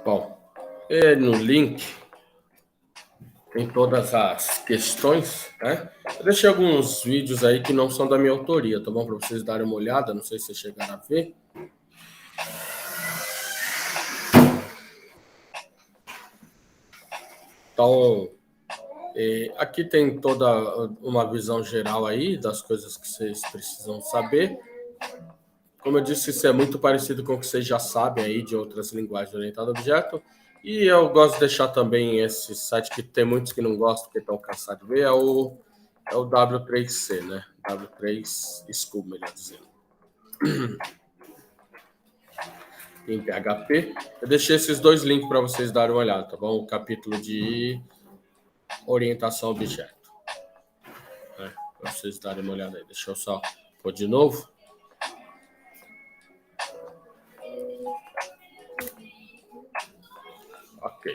Bom, no link tem todas as questões, né? Eu deixei alguns vídeos aí que não são da minha autoria, tá bom? Para vocês darem uma olhada, não sei se vocês chegaram a ver. Então, aqui tem toda uma visão geral aí das coisas que vocês precisam saber. Como eu disse, isso é muito parecido com o que vocês já sabem aí de outras linguagens orientadas a objeto. E eu gosto de deixar também esse site que tem muitos que não gostam, porque estão cansados de ver, é o W3C, né? W3 School, melhor dizendo. Em PHP. Eu deixei esses dois links para vocês darem uma olhada, tá bom? O capítulo de orientação a objeto. Para vocês darem uma olhada aí. Deixa eu só pôr de novo. Ok.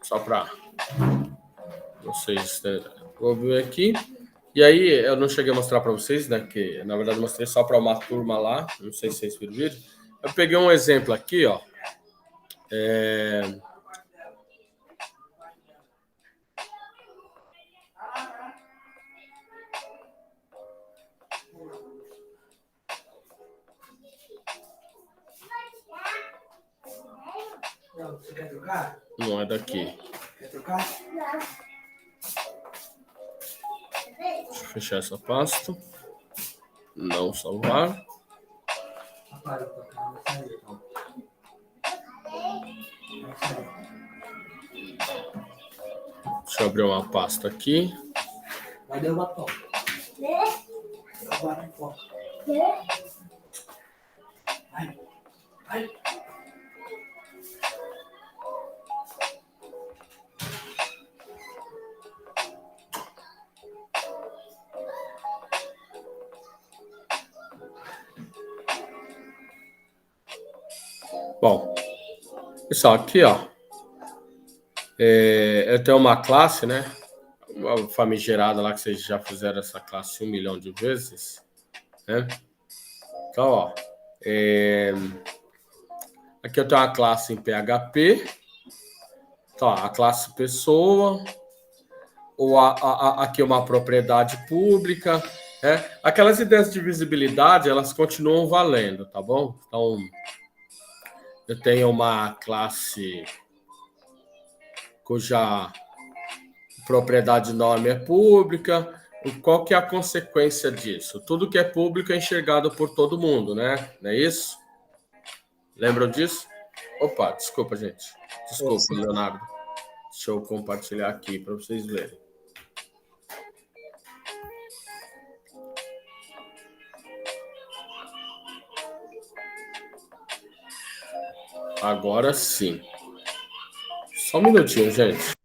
Só para vocês. Vou ver aqui. E aí, eu não cheguei a mostrar para vocês, né? Que na verdade eu mostrei só para uma turma lá. Não sei se vocês viram o vídeo. Eu peguei um exemplo aqui, ó. Não, você quer trocar? Não é daqui. Quer trocar? Deixa eu fechar essa pasta. Não salvar. Deixa eu abrir uma pasta aqui. Vai dar uma toca. Vai. Vai. Bom, pessoal, aqui, ó. Eu tenho uma classe, né? Uma famigerada lá que vocês já fizeram essa classe 1 milhão de vezes, né? Então, ó. Aqui eu tenho uma classe em PHP. Então, ó, a classe pessoa. Ou aqui uma propriedade pública. Aquelas ideias de visibilidade, elas continuam valendo, tá bom? Então, eu tenho uma classe cuja propriedade nome é pública. E qual que é a consequência disso? Tudo que é público é enxergado por todo mundo, né? Não é isso? Lembram disso? Opa, desculpa, gente. Desculpa, Leonardo. Deixa eu compartilhar aqui para vocês verem. Agora sim. Só um minutinho, gente.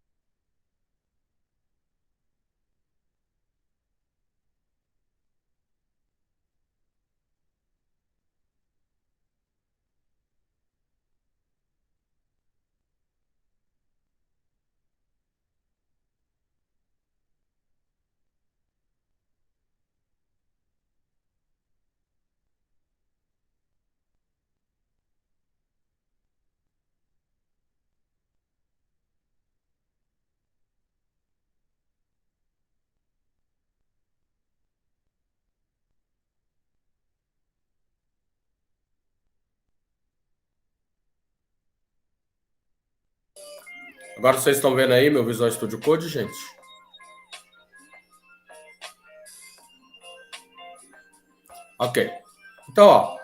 Agora vocês estão vendo aí meu Visual Studio Code, gente? Ok. Então, ó.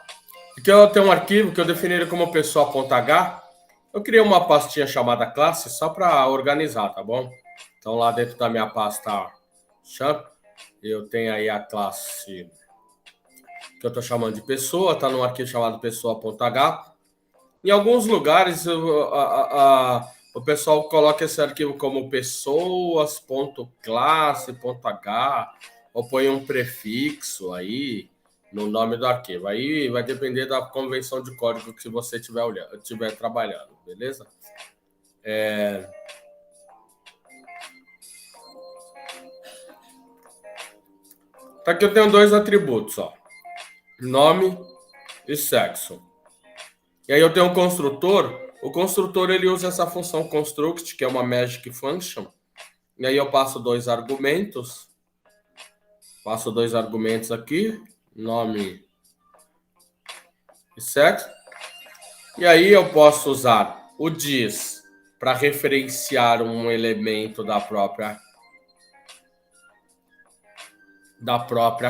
Aqui eu tenho um arquivo que eu defini como pessoa.h. Eu criei uma pastinha chamada classe só para organizar, tá bom? Então, lá dentro da minha pasta champ, eu tenho aí a classe que eu estou chamando de pessoa, tá num arquivo chamado pessoa.h. Em alguns lugares, o pessoal coloca esse arquivo como pessoas.classe.h ou põe um prefixo aí no nome do arquivo. Aí vai depender da convenção de código que você estiver trabalhando, beleza? Aqui eu tenho dois atributos, ó. Nome e sexo. E aí eu tenho um construtor. O construtor ele usa essa função construct, que é uma magic function. E aí eu passo dois argumentos. Passo dois argumentos aqui, nome e sexo. E aí eu posso usar o dis para referenciar um elemento da própria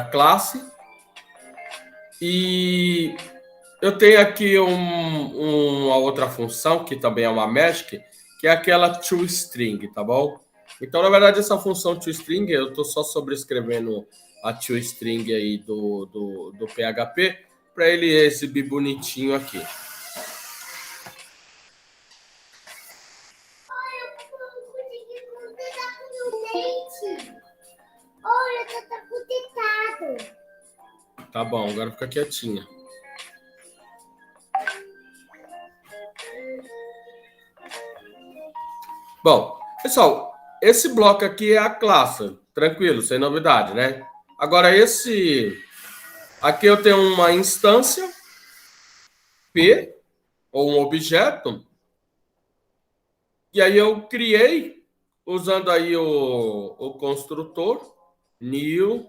classe. E eu tenho aqui uma outra função, que também é uma magic, que é aquela toString, tá bom? Então, na verdade, essa função toString, eu estou só sobrescrevendo a toString aí do PHP para ele exibir bonitinho aqui. Olha, tá conectado. Tá bom, agora fica quietinha. Bom, pessoal, esse bloco aqui é a classe. Tranquilo, sem novidade, né? Agora, esse... Aqui eu tenho uma instância P, ou um objeto. E aí eu criei, usando aí o construtor, new,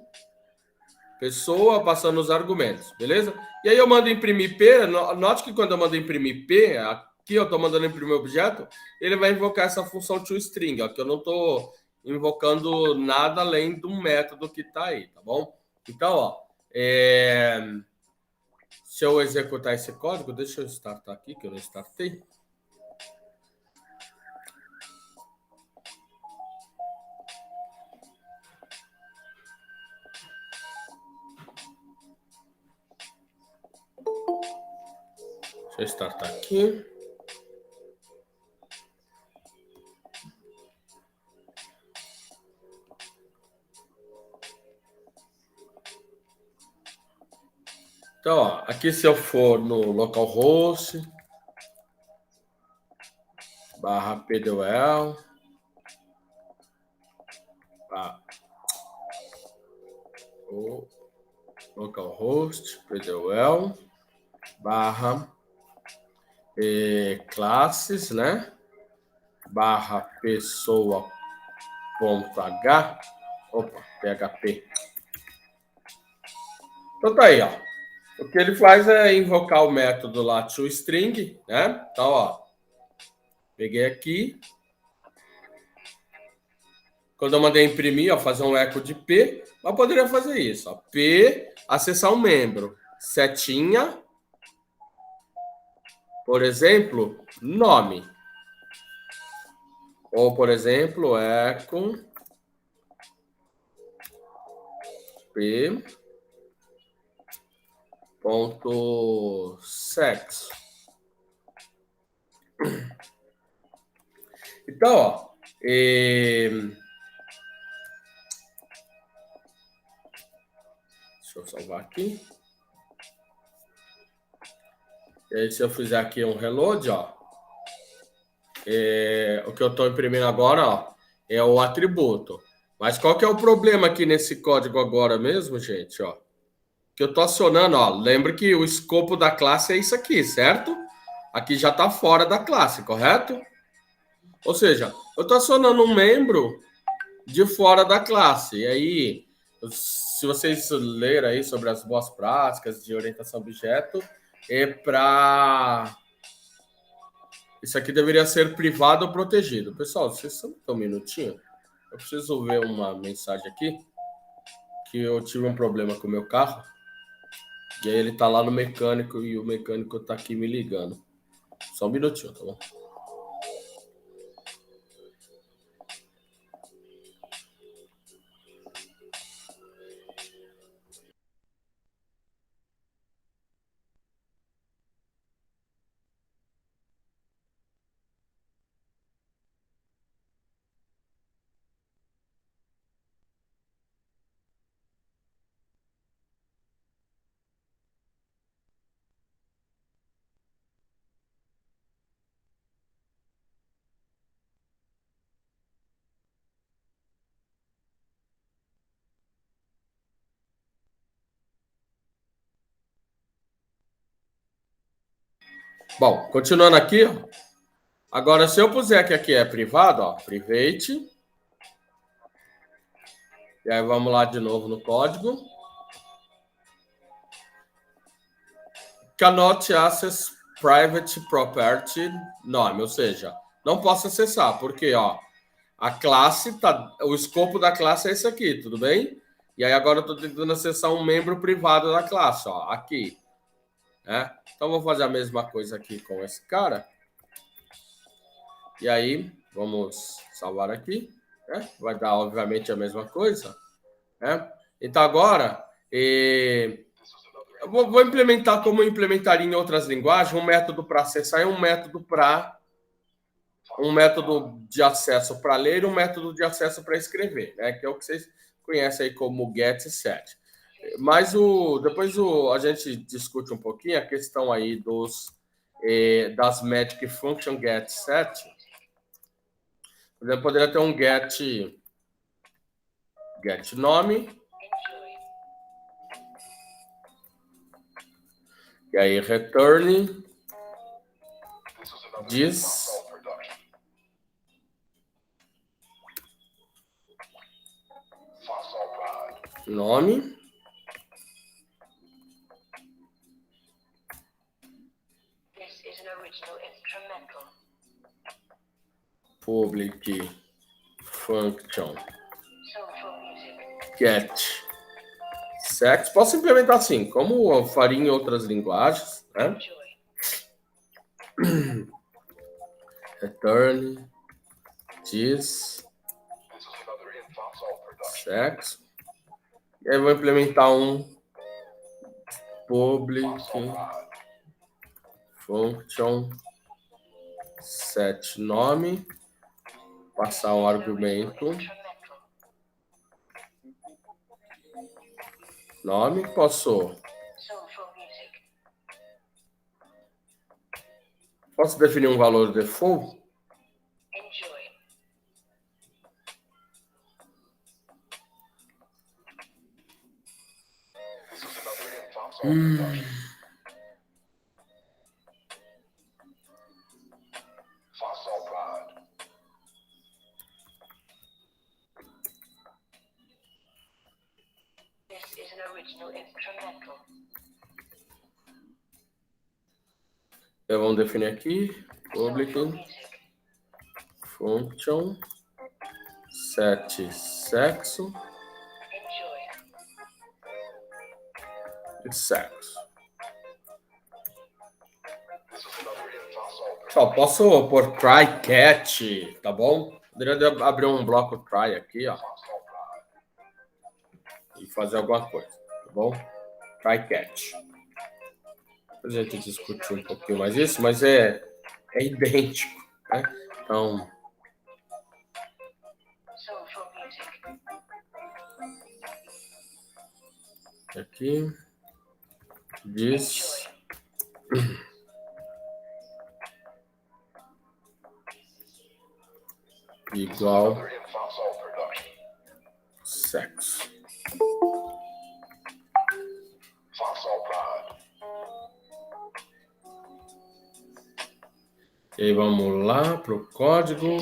pessoa, passando os argumentos, beleza? E aí eu mando imprimir P, note que quando eu mando imprimir P, aqui eu estou mandando imprimir objeto, ele vai invocar essa função toString, ó, que eu não estou invocando nada além do método que está aí, tá bom? Então, ó, se eu executar esse código, deixa eu startar aqui, que eu não startei. Deixa eu startar aqui. Então, ó, aqui se eu for no localhost /pdwl o localhost pdwl classes, né? /pessoa.h, opa, php. Então tá aí, ó. O que ele faz é invocar o método lá toString, né? Então, ó, peguei aqui. Quando eu mandei imprimir, ó, fazer um eco de P, eu poderia fazer isso, ó. P, acessar um membro, setinha, por exemplo, nome. Ou, por exemplo, eco P ponto sexo. Então, ó, deixa eu salvar aqui. E aí, se eu fizer aqui um reload, ó, o que eu estou imprimindo agora, ó, é o atributo. Mas qual que é o problema aqui nesse código agora mesmo, gente? Ó, que eu estou acionando, ó, lembra que o escopo da classe é isso aqui, certo? Aqui já está fora da classe, correto? Ou seja, eu estou acionando um membro de fora da classe. E aí, se vocês lerem aí sobre as boas práticas de orientação a objeto, é para... Isso aqui deveria ser privado ou protegido. Pessoal, vocês só um minutinho. Eu preciso ver uma mensagem aqui, que eu tive um problema com o meu carro. E aí ele tá lá no mecânico e o mecânico tá aqui me ligando. Só um minutinho, tá bom? Bom, continuando aqui, ó. Agora, se eu puser que aqui é privado, ó, private. E aí vamos lá de novo no código. Cannot access private property nome, ou seja, não posso acessar, porque ó, a classe tá, o escopo da classe é esse aqui, tudo bem? E aí agora eu estou tentando acessar um membro privado da classe, ó, aqui, né? Então vou fazer a mesma coisa aqui com esse cara. E aí vamos salvar aqui, né? Vai dar obviamente a mesma coisa, né? Então agora eu vou implementar como eu implementaria em outras linguagens, um método para acessar e um método de acesso para ler e um método de acesso para escrever, né? Que é o que vocês conhecem aí como get e set. Mas depois a gente discute um pouquinho a questão aí das magic function get set. Por exemplo, poderia ter um get nome. E aí return this nome. Public function get sex. Posso implementar assim, como eu faria em outras linguagens, né? Return this sex. E aí eu vou implementar um public function set nome, passar um argumento nome, posso definir um valor default? Então, vamos definir aqui public function set sexo e sexo. Só posso pôr try catch, tá bom? Poderia abrir um bloco try aqui, ó, e fazer alguma coisa, tá bom? Try catch. Depois a gente discutir um pouquinho mais isso, mas é idêntico, né? Então, aqui this igual sexo. E aí vamos lá para o código.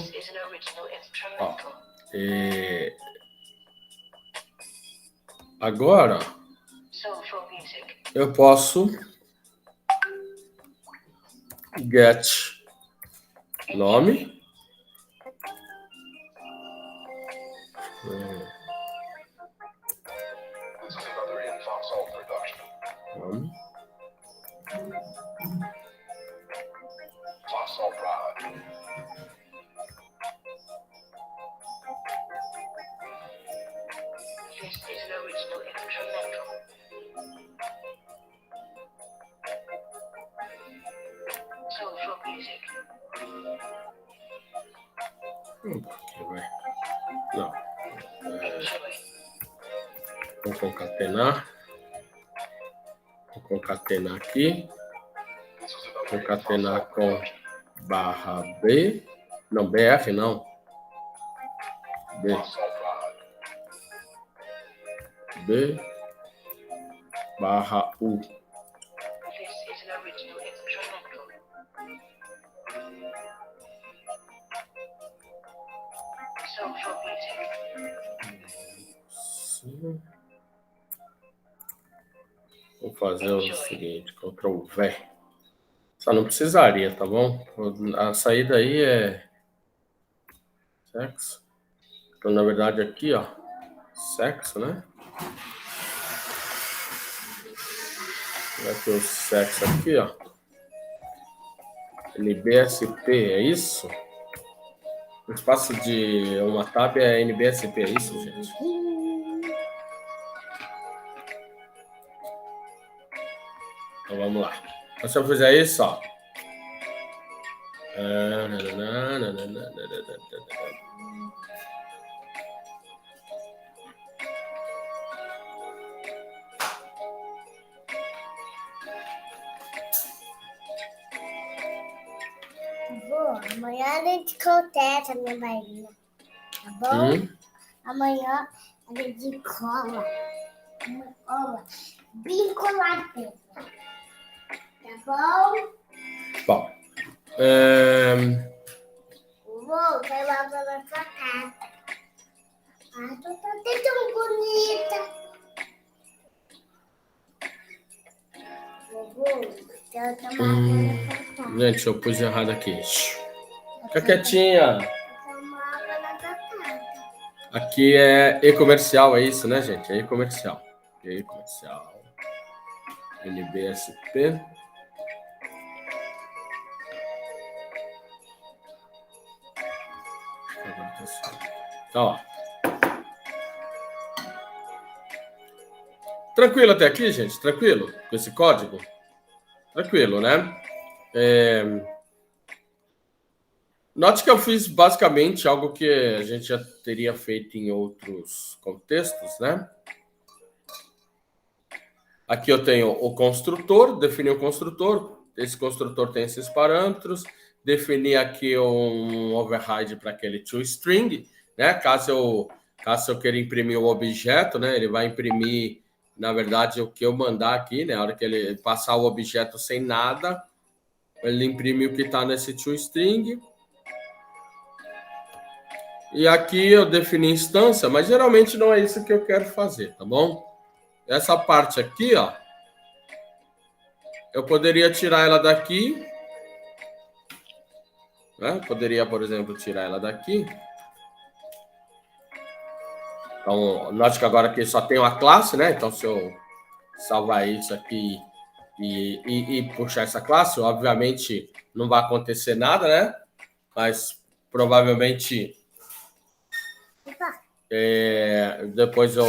Ó, agora eu posso get nome. Nome. Não. Vou concatenar. Vou concatenar aqui. Concatenar com barra B. Não, BR não. B. B. Barra U. Vou fazer o seguinte, Ctrl V. Só não precisaria, tá bom? A saída aí é sexo. Então, na verdade, aqui, ó, sexo, né? Vai ter o sexo aqui, ó. NBSP, é isso? O espaço de uma tab é NBSP, é isso, gente? Então vamos lá. Então, se eu fizer isso, ó. Amanhã a gente corta a minha barriga, tá bom? Amanhã a gente cola uma cola bem colada, tá bom? Bom, Vou levar pra sua casa. Ah, tu tá tão bonita. Vovô, quero tomar água na sua casa. gente, eu pus errado aqui. Fica quietinha. Tomar água na sua casa. Aqui é e-comercial, é isso, né, gente? É e-comercial. E-comercial. NBSP. Então, ó. Tranquilo até aqui, gente? Tranquilo? Com esse código? Tranquilo, né? Note que eu fiz basicamente algo que a gente já teria feito em outros contextos, né? Aqui eu tenho o construtor, defini o construtor. Esse construtor tem esses parâmetros. Defini aqui um override para aquele toString, né? Caso eu queira imprimir o objeto, né? Ele vai imprimir, na verdade, o que eu mandar aqui, né? Na hora que ele passar o objeto sem nada, ele imprime o que está nesse toString. E aqui eu defini instância, mas geralmente não é isso que eu quero fazer, tá bom? Essa parte aqui, ó, eu poderia tirar ela daqui, né? Poderia, por exemplo, tirar ela daqui. Então, note que agora aqui só tem uma classe, né? Então, se eu salvar isso aqui e puxar essa classe, obviamente não vai acontecer nada, né? Mas provavelmente depois eu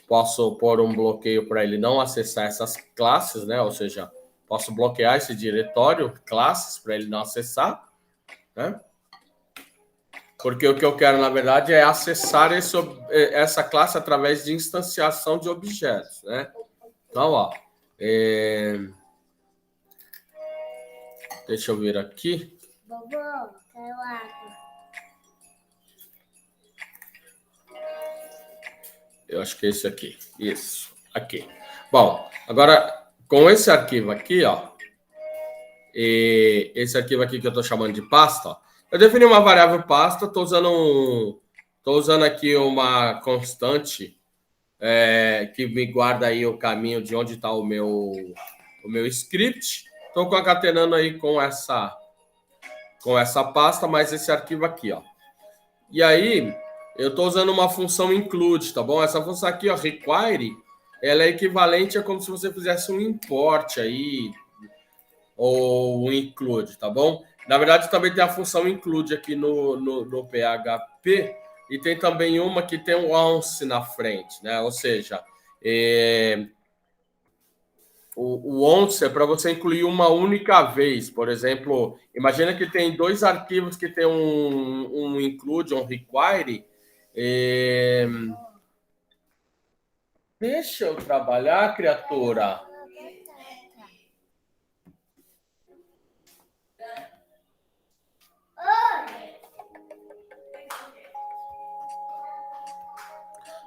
posso pôr um bloqueio para ele não acessar essas classes, né? Ou seja, posso bloquear esse diretório, classes, para ele não acessar, né? Porque o que eu quero, na verdade, é acessar essa classe através de instanciação de objetos, né? Então, ó, deixa eu ver aqui. Vovô, quero água. Eu acho que é esse aqui. Isso, aqui. Bom, agora, com esse arquivo aqui, ó, e esse arquivo aqui que eu estou chamando de pasta, ó, eu defini uma variável pasta, estou usando aqui uma constante que me guarda aí o caminho de onde está o meu script. Estou concatenando aí com essa pasta, mais esse arquivo aqui, ó. E aí, eu estou usando uma função include, tá bom? Essa função aqui, ó, require, ela é equivalente a como se você fizesse um import aí, ou um include, tá bom? Na verdade, também tem a função include aqui no PHP, e tem também uma que tem um once na frente, né? Ou seja, o once é para você incluir uma única vez. Por exemplo, imagina que tem dois arquivos que tem um include, um require. Deixa eu trabalhar, criatura.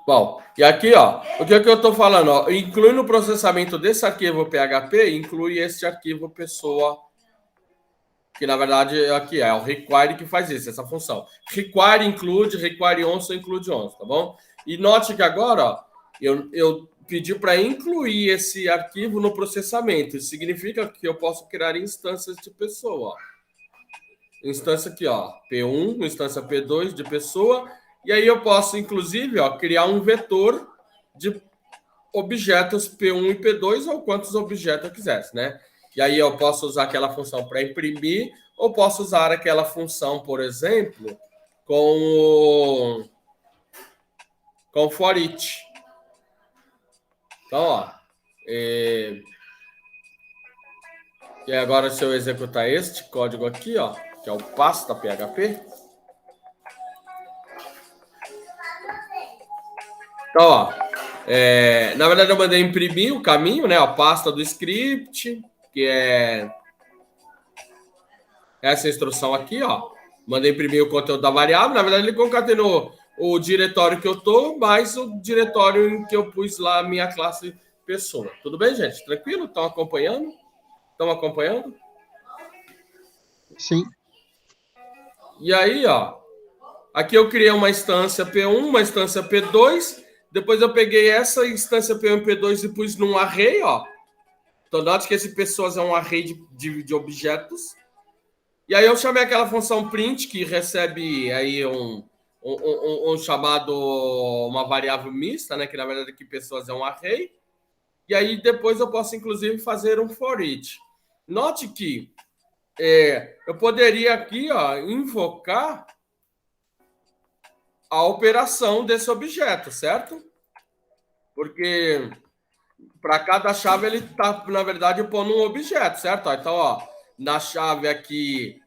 Bom, e aqui, ó, o que é que eu estou falando? Ó, inclui no processamento desse arquivo PHP, inclui esse arquivo pessoa que na verdade aqui é o require que faz isso, essa função. Require include, require also, include also, tá bom? E note que agora, ó, eu pedi para incluir esse arquivo no processamento. Isso significa que eu posso criar instâncias de pessoa, ó. Instância aqui, ó, P1, instância P2 de pessoa, e aí eu posso, inclusive, ó, criar um vetor de objetos P1 e P2, ou quantos objetos eu quisesse, né? E aí eu posso usar aquela função para imprimir, ou posso usar aquela função, por exemplo, com o for each. Então, ó, e agora se eu executar este código aqui, ó, que é o pasta.php. Então, ó, na verdade eu mandei imprimir o caminho, né, a pasta do script, que é essa instrução aqui, ó. Mandei imprimir o conteúdo da variável. Na verdade, ele concatenou o diretório que eu tô, mais o diretório em que eu pus lá a minha classe pessoa. Tudo bem, gente? Tranquilo? Estão acompanhando? Estão acompanhando? Sim. E aí, ó, aqui eu criei uma instância P1, uma instância P2. Depois eu peguei essa instância P1 e P2 e pus num array, ó. Então, note que esse pessoas é um array de objetos. E aí eu chamei aquela função print que recebe aí um chamado, uma variável mista, né? Que na verdade aqui pessoas é um array. E aí depois eu posso inclusive fazer um for each. Note que eu poderia aqui, ó, invocar a operação desse objeto, certo? Porque para cada chave ele está, na verdade, pondo um objeto, certo? Então, ó, na chave aqui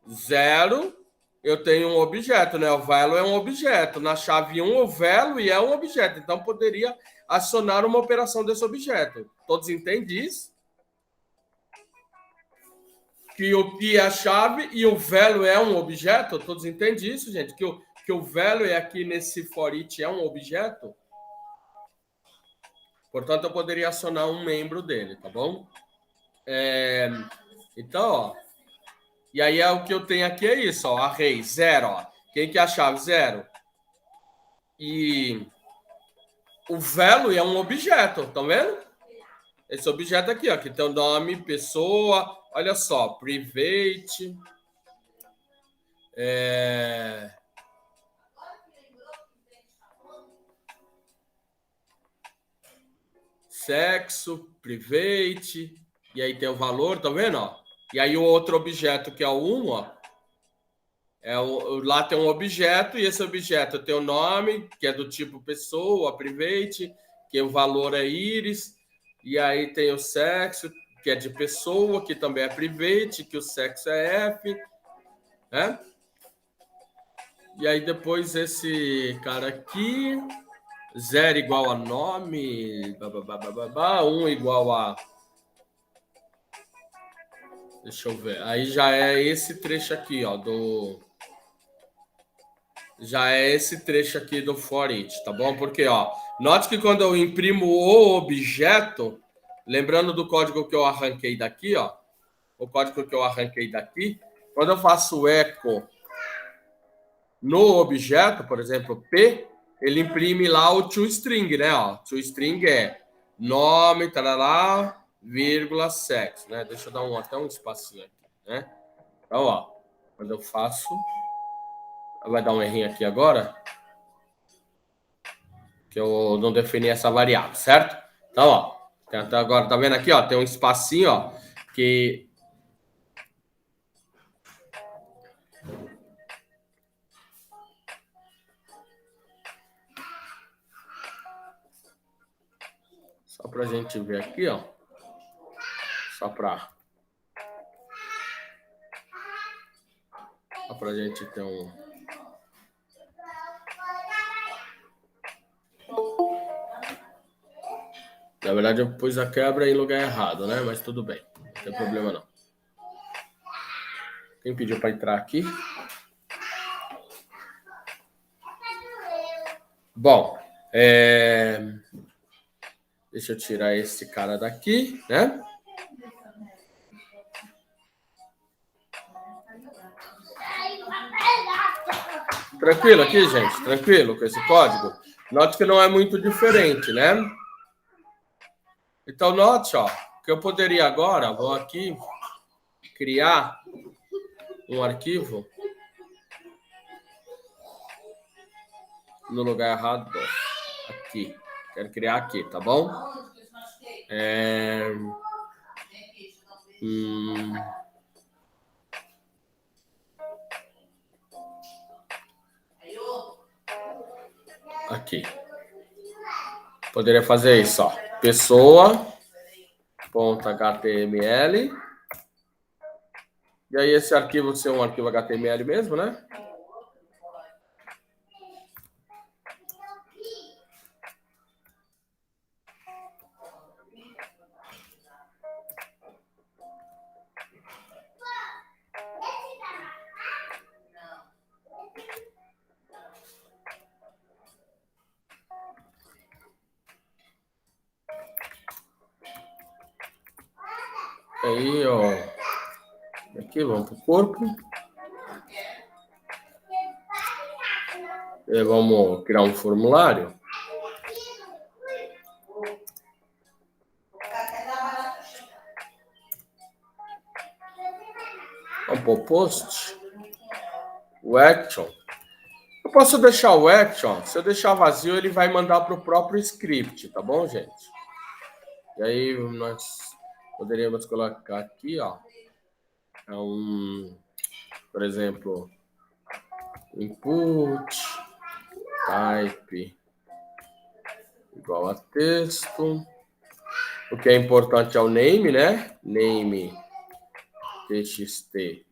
0, eu tenho um objeto, né? O value é um objeto. Na chave 1, o value é um objeto. Então, poderia acionar uma operação desse objeto. Todos entendem isso? Que o que é a chave e o value é um objeto? Todos entendem isso, gente? Que o value aqui nesse for each é um objeto? Portanto, eu poderia acionar um membro dele, tá bom? Então, ó. E aí o que eu tenho aqui é isso, ó. Array 0, ó. Quem que é a chave? 0. E o value é um objeto, estão vendo? Esse objeto aqui, ó, que tem o nome, pessoa, olha só, private, sexo, private, e aí tem o valor, tá vendo, ó? E aí o outro objeto que é o 1, ó, lá tem um objeto, e esse objeto tem o nome, que é do tipo pessoa, private, que o valor é íris, e aí tem o sexo, que é de pessoa, que também é private, que o sexo é F, né? E aí depois esse cara aqui, 0 igual a nome, 1 igual a... Deixa eu ver. Aí já é esse trecho aqui, ó, já é esse trecho aqui do for each, tá bom? Porque, ó, note que quando eu imprimo o objeto, lembrando do código que eu arranquei daqui, ó, o código que eu arranquei daqui, quando eu faço echo no objeto, por exemplo, P, ele imprime lá o toString, né? Ó, toString é nome, tarará, vírgula, sexo, né? Deixa eu dar até um espacinho aqui, né? Então, ó, quando eu faço... Vai dar um errinho aqui agora, que eu não defini essa variável, certo? Então, ó, até agora, tá vendo aqui, ó, tem um espacinho, ó, que... Só pra gente ver aqui, ó. Só pra gente ter um... Na verdade, eu pus a quebra em lugar errado, né? Mas tudo bem, não tem problema não. Quem pediu para entrar aqui? Bom, deixa eu tirar esse cara daqui, né? Tranquilo aqui, gente? Tranquilo com esse código? Note que não é muito diferente, né? Então, note, ó, que eu poderia agora, vou aqui, criar um arquivo no lugar errado. Aqui. Quero criar aqui, tá bom? Aqui. Poderia fazer isso, ó. Pessoa.html. E aí esse arquivo ser um arquivo HTML mesmo, né? Aí, ó. Aqui, vamos pro corpo. E vamos criar um formulário. Vamos pôr post. O action. Eu posso deixar o action. Se eu deixar vazio, ele vai mandar para o próprio script, tá bom, gente? E aí nós poderíamos colocar aqui, ó. Por exemplo, input type igual a texto. O que é importante é o name, né? Name txt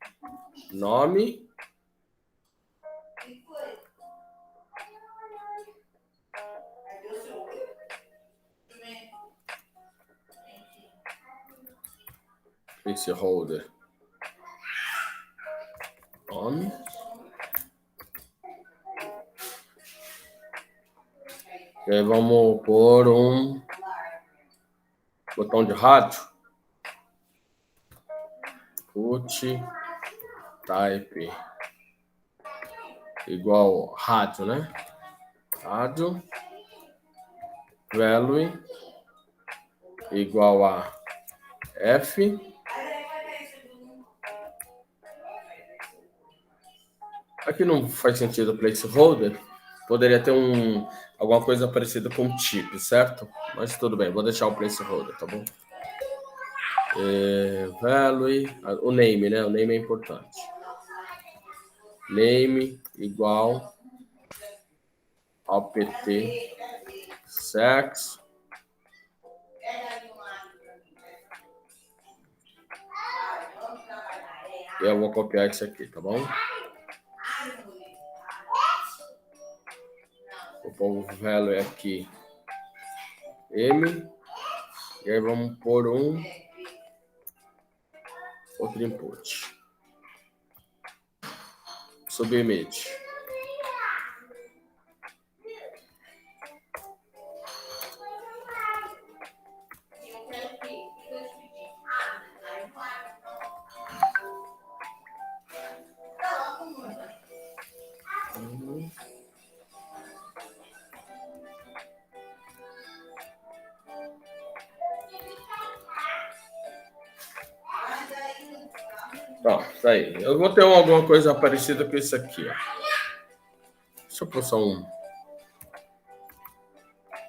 nome. Placeholder nome. E aí vamos pôr um botão de rádio. Put type igual rádio, né? Rádio value igual a F. Aqui não faz sentido placeholder. Poderia ter alguma coisa parecida com type, certo? Mas tudo bem, vou deixar o placeholder, tá bom? Value, o name, né? O name é importante. Name igual ao pt sex. Eu vou copiar isso aqui, tá bom? Vou pôr o value aqui. M. E aí vamos pôr outro input. Submit. Pronto, tá aí. Eu vou ter alguma coisa parecida com isso aqui, ó. Deixa eu pôr só um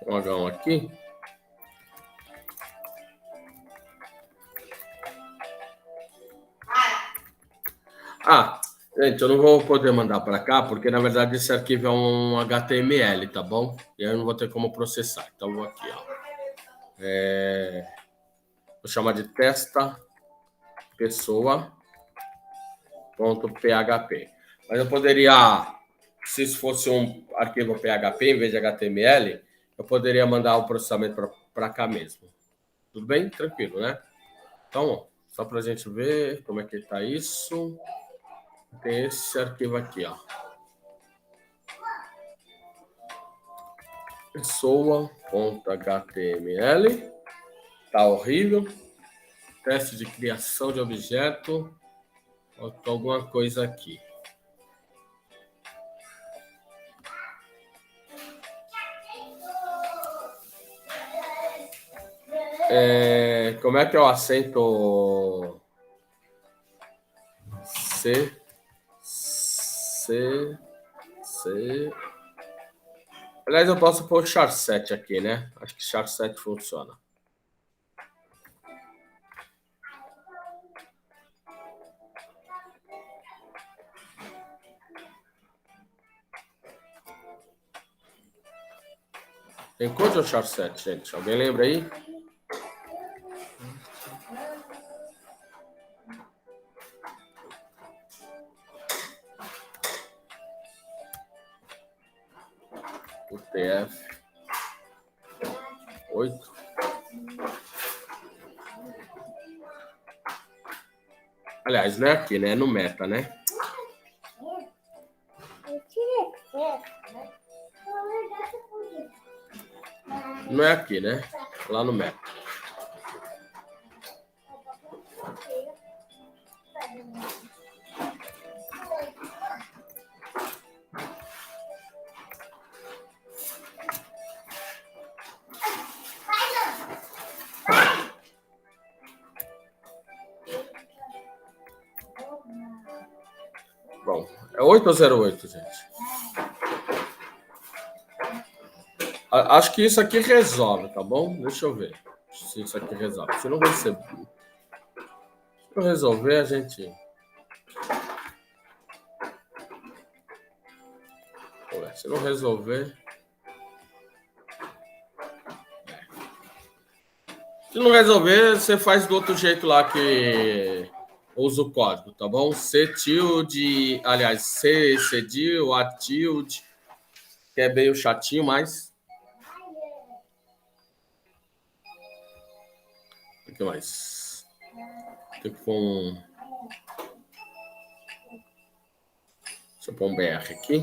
H1 aqui. Gente, eu não vou poder mandar para cá, porque na verdade esse arquivo é um HTML, tá bom? E aí eu não vou ter como processar. Então vou aqui, ó. Vou chamar de testa pessoa.php. Mas eu poderia, se isso fosse um arquivo PHP em vez de HTML, eu poderia mandar o processamento para cá mesmo. Tudo bem? Tranquilo, né? Então, ó, só para a gente ver como é que está isso. Tem esse arquivo aqui, ó. Pessoa.html. Tá horrível. Teste de criação de objeto. Faltou alguma coisa aqui. Como é que é o acento C? Aliás, eu posso pôr char 7 aqui, né? Acho que char 7 funciona. Tem code ou char 7, gente? Alguém lembra aí? UTF 8. Aliás, não é aqui, né? É no meta, né? Não é aqui, né? Lá no meta. Bom, é 8 ou 08, gente? Acho que isso aqui resolve, tá bom? Deixa eu ver se isso aqui resolve. Se não resolver, a gente... Se não resolver... Se não resolver, você faz do outro jeito lá que usa o código, tá bom? C tilde, aliás, C cedil, A tilde, que é meio chatinho, mas... O que mais? Tem que pôr um... Deixa eu pôr um BR aqui.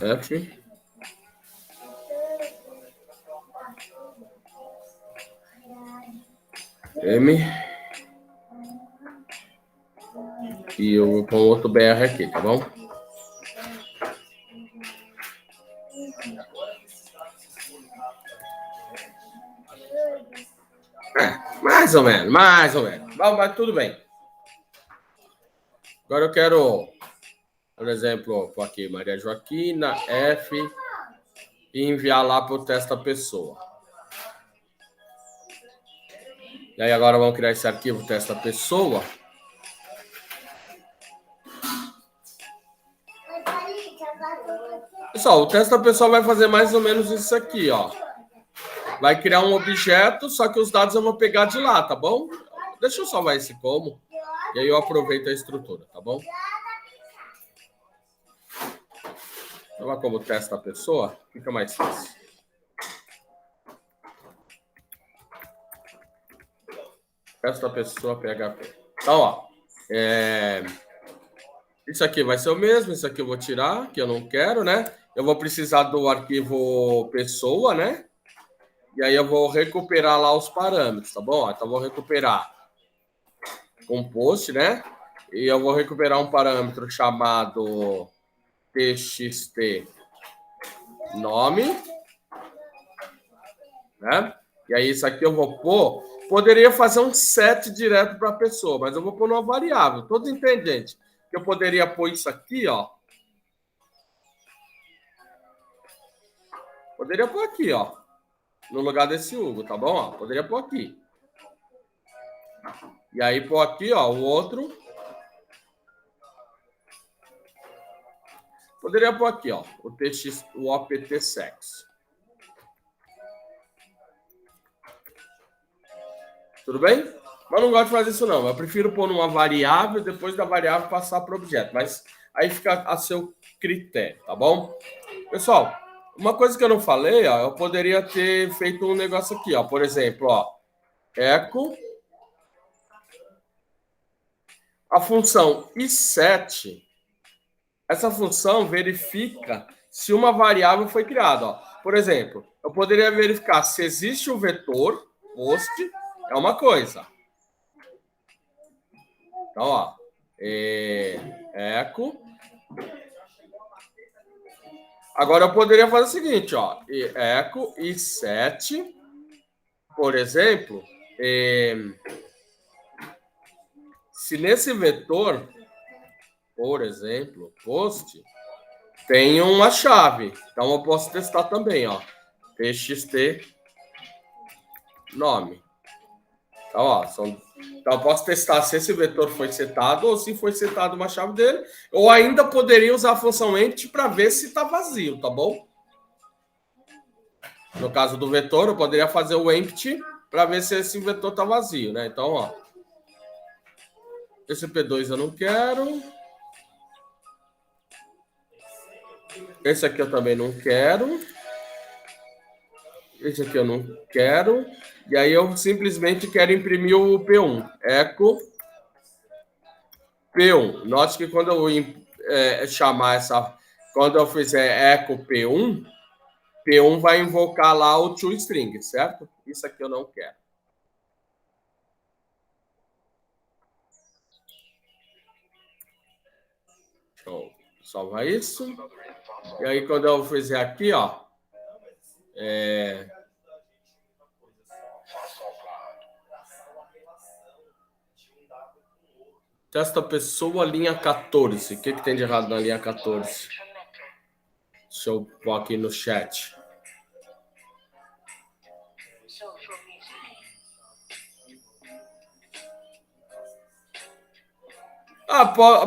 F. M. E eu vou pôr outro BR aqui, tá bom? Mais ou menos. Mas tudo bem. Agora eu quero, por exemplo, pôr aqui Maria Joaquina, F, e enviar lá para o teste da pessoa. E aí agora vamos criar esse arquivo teste da pessoa. Pessoal, o teste da pessoa vai fazer mais ou menos isso aqui, ó. Vai criar um objeto, só que os dados eu vou pegar de lá, tá bom? Deixa eu salvar esse como. E aí eu aproveito a estrutura, tá bom? Salvar como teste da pessoa, fica mais fácil. Teste da pessoa, PHP. Então, ó. Isso aqui vai ser o mesmo, isso aqui eu vou tirar, que eu não quero, né? Eu vou precisar do arquivo pessoa, né? E aí eu vou recuperar lá os parâmetros, tá bom? Então eu vou recuperar compost, né? E eu vou recuperar um parâmetro chamado txt nome, né? E aí isso aqui eu vou pôr, poderia fazer um set direto para a pessoa, mas eu vou pôr numa variável. Todos entendem, gente? Que eu poderia pôr isso aqui, ó. Poderia pôr aqui, ó. No lugar desse Hugo, tá bom? Ó, poderia pôr aqui. E aí pôr aqui, ó, o outro. Poderia pôr aqui, ó, o opt sex. Tudo bem? Mas não gosto de fazer isso, não. Eu prefiro pôr numa variável e depois da variável passar para o objeto. Mas aí fica a seu critério, tá bom? Pessoal, uma coisa que eu não falei, ó, eu poderia ter feito um negócio aqui, ó. Por exemplo, ó, echo a função i7. Essa função verifica se uma variável foi criada. Ó. Por exemplo, eu poderia verificar se existe o vetor post, é uma coisa. Então, ó, eco. Agora eu poderia fazer o seguinte, ó, eco e set, por exemplo, se nesse vetor, por exemplo, post, tem uma chave. Então eu posso testar também, ó, txt nome. Então, ó, então eu posso testar se esse vetor foi setado ou se foi setado uma chave dele, ou ainda poderia usar a função empty para ver se está vazio, tá bom? No caso do vetor, eu poderia fazer o empty para ver se esse vetor está vazio, né? Então, ó, esse P2 eu não quero. Esse aqui eu também não quero. Esse aqui eu não quero. E aí eu simplesmente quero imprimir o P1. Eco P1. Note que quando eu chamar essa... Quando eu fizer eco P1, P1 vai invocar lá o toString, certo? Isso aqui eu não quero. Deixa eu salvar isso. E aí quando eu fizer aqui, ó... Testa pessoa, linha 14. O que tem de errado na linha 14? Deixa eu pôr aqui no chat.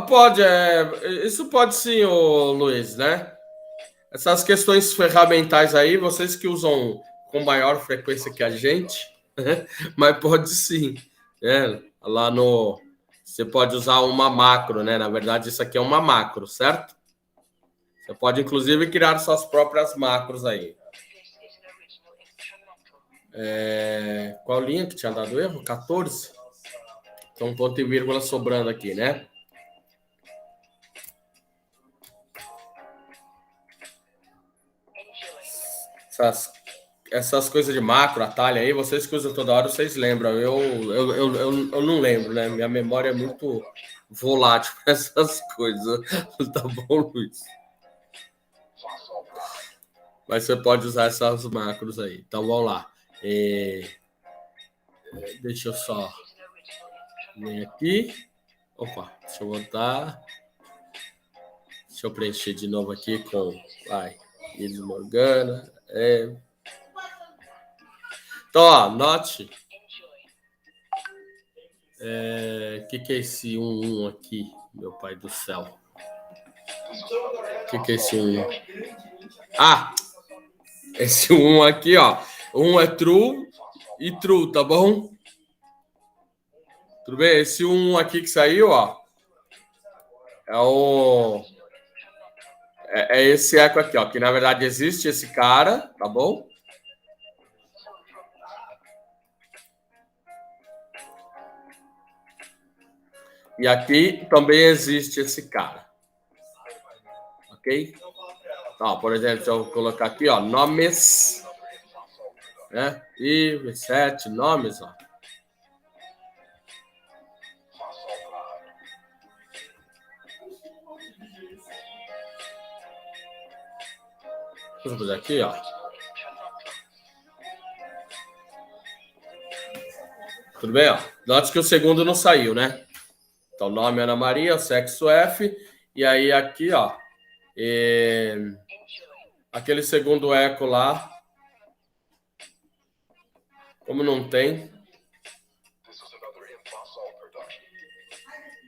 Pode. Isso pode sim, ô Luiz, né? Essas questões ferramentais aí, vocês que usam com maior frequência que a gente, mas pode sim. Né? Lá no... Você pode usar uma macro, né? Na verdade, isso aqui é uma macro, certo? Você pode, inclusive, criar suas próprias macros aí. Qual linha que tinha dado erro? 14? Tem um ponto e vírgula sobrando aqui, né? Essas coisas de macro, atalho aí, vocês que usam toda hora, vocês lembram. Eu não lembro, né? Minha memória é muito volátil para essas coisas. Tá bom, Luiz? Mas você pode usar essas macros aí. Então, vamos lá. Deixa eu só ler aqui. Opa, deixa eu voltar. Deixa eu preencher de novo aqui com... Iris Morgana. Então, ó, note. Que é esse 1 aqui, meu pai do céu? Que é esse 1? Esse 1 aqui, ó. 1 é true e true, tá bom? Tudo bem? Esse 1 aqui que saiu, ó. É esse eco aqui, ó. Que na verdade existe esse cara, tá bom? E aqui também existe esse cara. Ok? Então, por exemplo, se eu colocar aqui, ó, nomes, né? E 7 nomes, ó. Vamos fazer aqui, ó. Tudo bem, ó? Note que o segundo não saiu, né? Então, nome Ana Maria, sexo F. E aí, aqui, ó. Aquele segundo eco lá. Como não tem.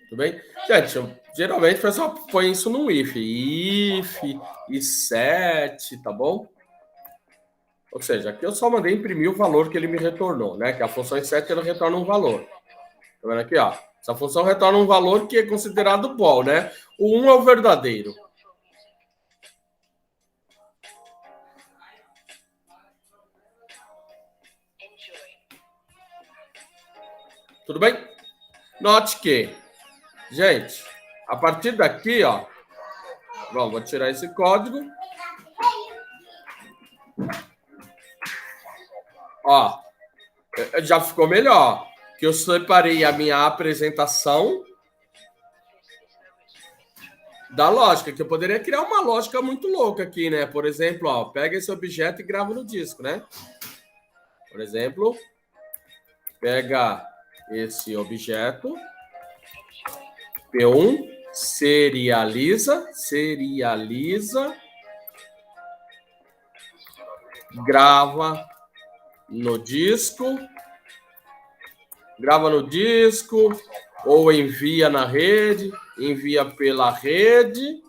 Tudo bem? Gente, geralmente o pessoal põe isso no if. If e set, tá bom? Ou seja, aqui eu só mandei imprimir o valor que ele me retornou, né? Que a função set ela retorna um valor. Tá vendo aqui, ó? Essa função retorna um valor que é considerado bol, né? O 1 é o verdadeiro. Tudo bem? Note que, gente, a partir daqui, ó, bom, vou tirar esse código. Ó, já ficou melhor. Que eu separei a minha apresentação da lógica, que eu poderia criar uma lógica muito louca aqui, né? Por exemplo, ó, pega esse objeto e grava no disco, né? Por exemplo, pega esse objeto, P1, serializa, grava no disco, ou envia na rede, envia pela rede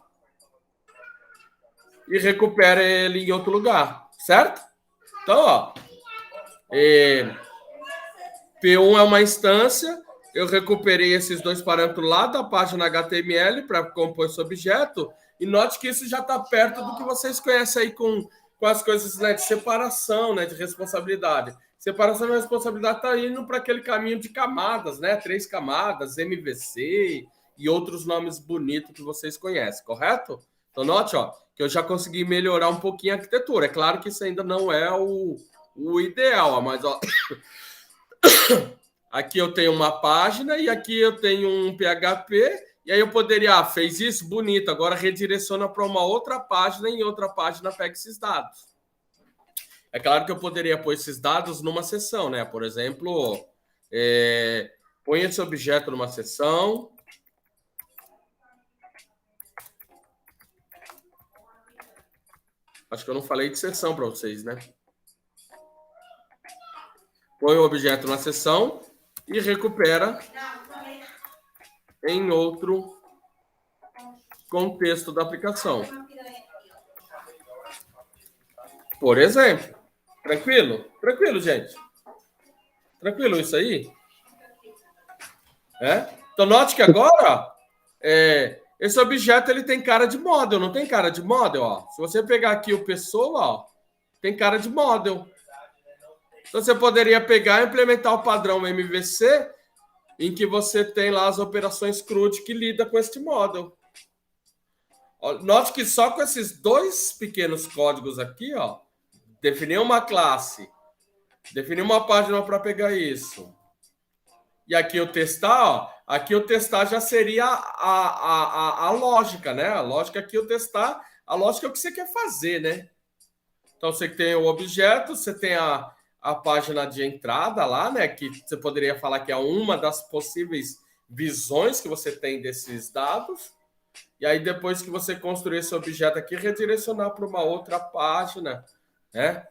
e recupera ele em outro lugar, certo? Então, ó, P1 é uma instância, eu recuperei esses dois parâmetros lá da página HTML para compor esse objeto, e note que isso já está perto do que vocês conhecem aí com as coisas, né, de separação, né, de responsabilidade. Separação e responsabilidade está indo para aquele caminho de camadas, né? 3 camadas, MVC e outros nomes bonitos que vocês conhecem, correto? Então, note, ó, que eu já consegui melhorar um pouquinho a arquitetura. É claro que isso ainda não é o ideal, mas, ó, aqui eu tenho uma página e aqui eu tenho um PHP, e aí eu poderia, fez isso, bonito, agora redireciona para uma outra página e em outra página pega esses dados. É claro que eu poderia pôr esses dados numa seção, né? Por exemplo, põe esse objeto numa seção. Acho que eu não falei de seção para vocês, né? Põe o objeto na seção e recupera em outro contexto da aplicação. Por exemplo. Tranquilo? Tranquilo, gente. Tranquilo isso aí? Então, note que agora, esse objeto ele tem cara de model, não tem cara de model? Ó. Se você pegar aqui o pessoa, ó, tem cara de model. Então, você poderia pegar e implementar o padrão MVC, em que você tem lá as operações CRUD que lida com este model. Ó, note que só com esses dois pequenos códigos aqui, ó, definir uma classe, definir uma página para pegar isso. E aqui eu testar, ó, aqui o testar já seria a lógica, né? A lógica aqui eu testar, a lógica é o que você quer fazer, né? Então você tem o objeto, você tem a página de entrada lá, né? Que você poderia falar que é uma das possíveis visões que você tem desses dados. E aí depois que você construir esse objeto aqui, redirecionar para uma outra página, né?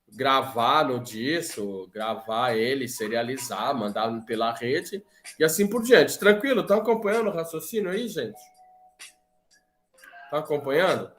Gravar no disco, gravar ele, serializar, mandar pela rede e assim por diante. Tranquilo? Estão acompanhando o raciocínio aí, gente? Estão acompanhando?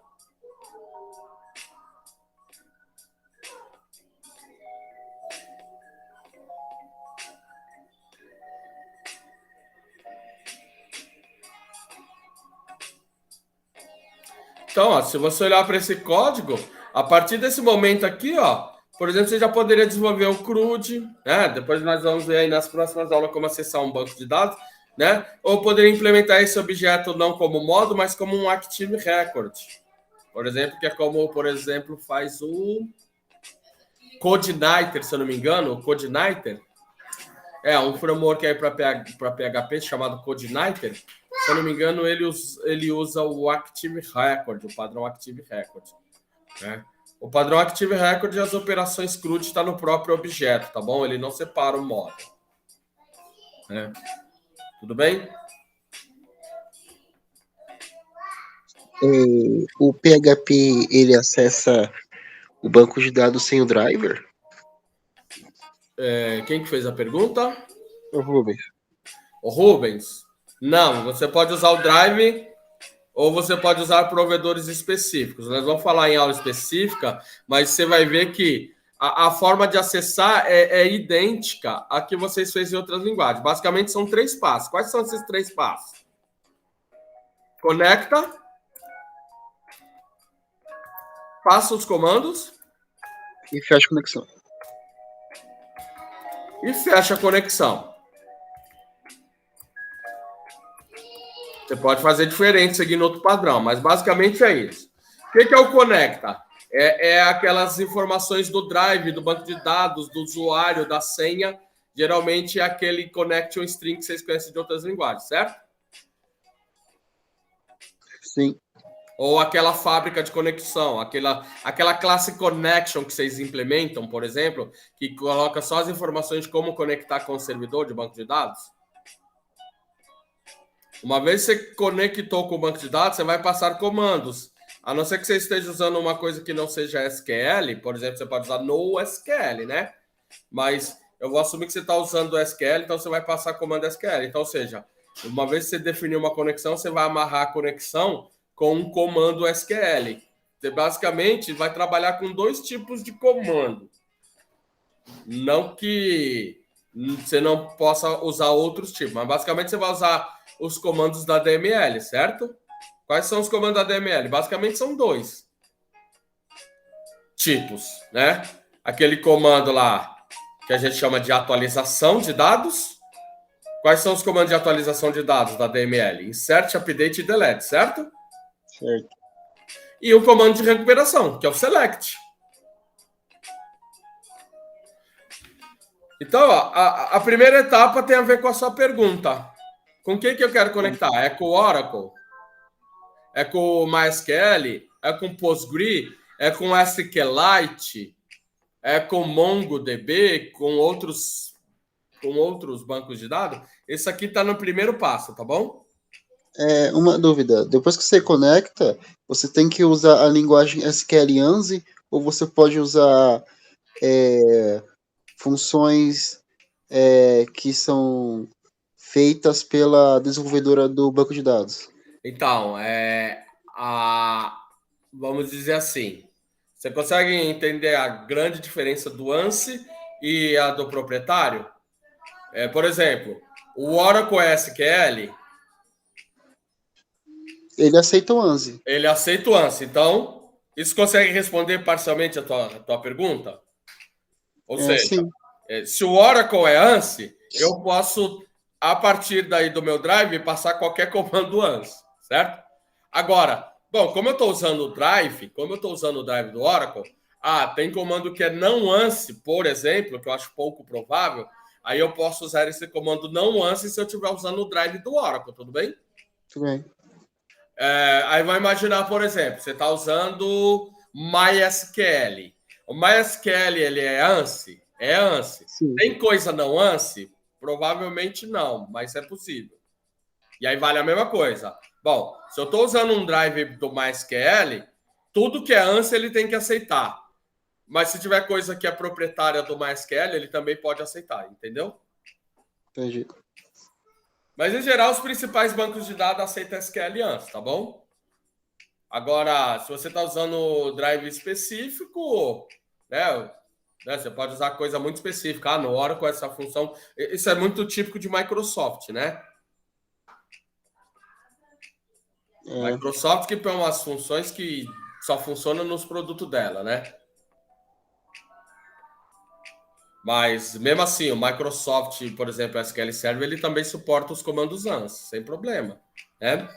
Então, ó, se você olhar para esse código, a partir desse momento aqui, ó, por exemplo, você já poderia desenvolver o CRUD, né? Depois nós vamos ver aí nas próximas aulas como acessar um banco de dados, né? Ou poderia implementar esse objeto não como modo, mas como um Active Record. Por exemplo, que é como, por exemplo, faz o CodeIgniter, se eu não me engano, o CodeIgniter. É um framework aí para PHP chamado CodeIgniter. Se eu não me engano, ele usa o Active Record, o padrão Active Record, né? O padrão Active Record e as operações CRUD está no próprio objeto, tá bom? Ele não separa o modo, né? Tudo bem? O PHP, ele acessa o banco de dados sem o driver? Quem que fez a pergunta? O Rubens. O Rubens? Não, você pode usar o drive ou você pode usar provedores específicos. Nós vamos falar em aula específica, mas você vai ver que a forma de acessar é idêntica à que vocês fez em outras linguagens. Basicamente, são 3 passos. Quais são esses 3 passos? Conecta, passa os comandos E fecha a conexão. e fecha a conexão. Você pode fazer diferente seguindo outro padrão, mas basicamente é isso. O que é o conecta? É aquelas informações do drive, do banco de dados, do usuário, da senha. Geralmente é aquele connection string que vocês conhecem de outras linguagens, certo? Sim. Ou aquela fábrica de conexão, aquela classe connection que vocês implementam, por exemplo, que coloca só as informações de como conectar com o servidor de banco de dados. Uma vez que você conectou com o banco de dados, você vai passar comandos. A não ser que você esteja usando uma coisa que não seja SQL, por exemplo, você pode usar NoSQL, né? Mas eu vou assumir que você está usando o SQL, então você vai passar comando SQL. Então, ou seja, uma vez que você definir uma conexão, você vai amarrar a conexão com um comando SQL. Você basicamente vai trabalhar com dois tipos de comando. Não que você não possa usar outros tipos, mas basicamente você vai usar os comandos da DML, certo? Quais são os comandos da DML? Basicamente são dois tipos, né? Aquele comando lá que a gente chama de atualização de dados. Quais são os comandos de atualização de dados da DML? Insert, update e delete, certo? Certo. E o comando de recuperação, que é o select. Então, ó, a primeira etapa tem a ver com a sua pergunta. Com quem que eu quero conectar? É com o Oracle? É com o MySQL? É com Postgre? É com SQLite? É com MongoDB? Com outros bancos de dados? Esse aqui está no primeiro passo, tá bom? Uma dúvida. Depois que você conecta, você tem que usar a linguagem SQL-ANSI ou você pode usar funções que são feitas pela desenvolvedora do banco de dados? Então, vamos dizer assim, você consegue entender a grande diferença do ANSI e a do proprietário? Por exemplo, o Oracle SQL, Ele aceita o ANSI. ele aceita o ANSI. Então, isso consegue responder parcialmente a tua pergunta? Ou seja, Sim. se o Oracle é ANSI, eu posso, a partir daí do meu drive, passar qualquer comando ANSI, certo? Agora, bom, como eu estou usando o drive do Oracle, tem comando que é não ANSI, por exemplo, que eu acho pouco provável, aí eu posso usar esse comando não ANSI se eu estiver usando o drive do Oracle, tudo bem? Tudo bem. Aí vai imaginar, por exemplo, você está usando MySQL. O MySQL, ele é ANSI? É ANSI. Sim. Tem coisa não ANSI? Provavelmente não, mas é possível. E aí vale a mesma coisa. Bom, se eu estou usando um drive do MySQL, tudo que é ANSI ele tem que aceitar. Mas se tiver coisa que é proprietária do MySQL, ele também pode aceitar, entendeu? Entendi. Mas, em geral, os principais bancos de dados aceitam SQL ANSI, tá bom? Agora, se você está usando drive específico, né, você pode usar coisa muito específica. No Oracle, essa função... Isso é muito típico de Microsoft, né? Microsoft que tem umas funções que só funcionam nos produtos dela, né? Mas, mesmo assim, o Microsoft, por exemplo, o SQL Server, ele também suporta os comandos ANSI, sem problema, né?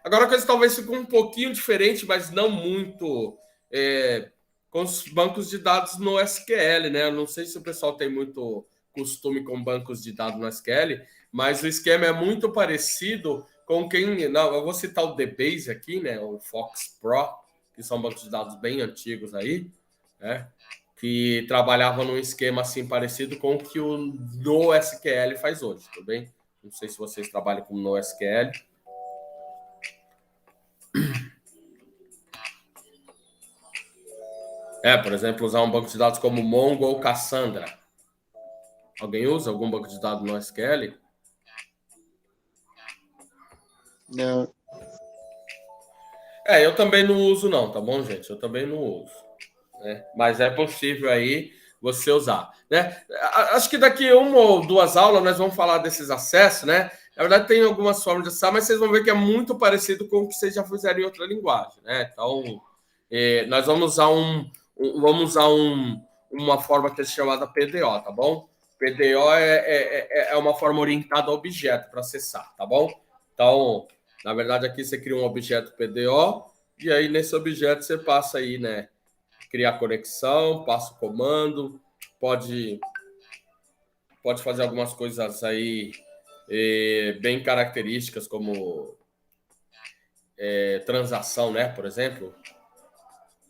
Agora, a coisa talvez fique um pouquinho diferente, mas não muito, com os bancos de dados no SQL, né? Eu não sei se o pessoal tem muito costume com bancos de dados no SQL, mas o esquema é muito parecido com quem... Não, eu vou citar o DBase aqui, né? O Fox Pro, que são bancos de dados bem antigos aí, né? Que trabalhava num esquema assim parecido com o que o NoSQL faz hoje, tudo bem? Não sei se vocês trabalham com NoSQL. Por exemplo, usar um banco de dados como Mongo ou Cassandra. Alguém usa algum banco de dados NoSQL? Não. Eu também não uso não, tá bom, gente? Eu também não uso. Né? Mas é possível aí você usar, né? Acho que daqui uma ou duas aulas nós vamos falar desses acessos, né? Na verdade tem algumas formas de acessar, mas vocês vão ver que é muito parecido com o que vocês já fizeram em outra linguagem, né? Então, nós vamos usar uma forma que é chamada PDO, tá bom? PDO é uma forma orientada a objeto para acessar, tá bom? Então, na verdade aqui você cria um objeto PDO e aí nesse objeto você passa aí, né? criar conexão, passa o comando, pode fazer algumas coisas aí bem características, como transação, né? Por exemplo,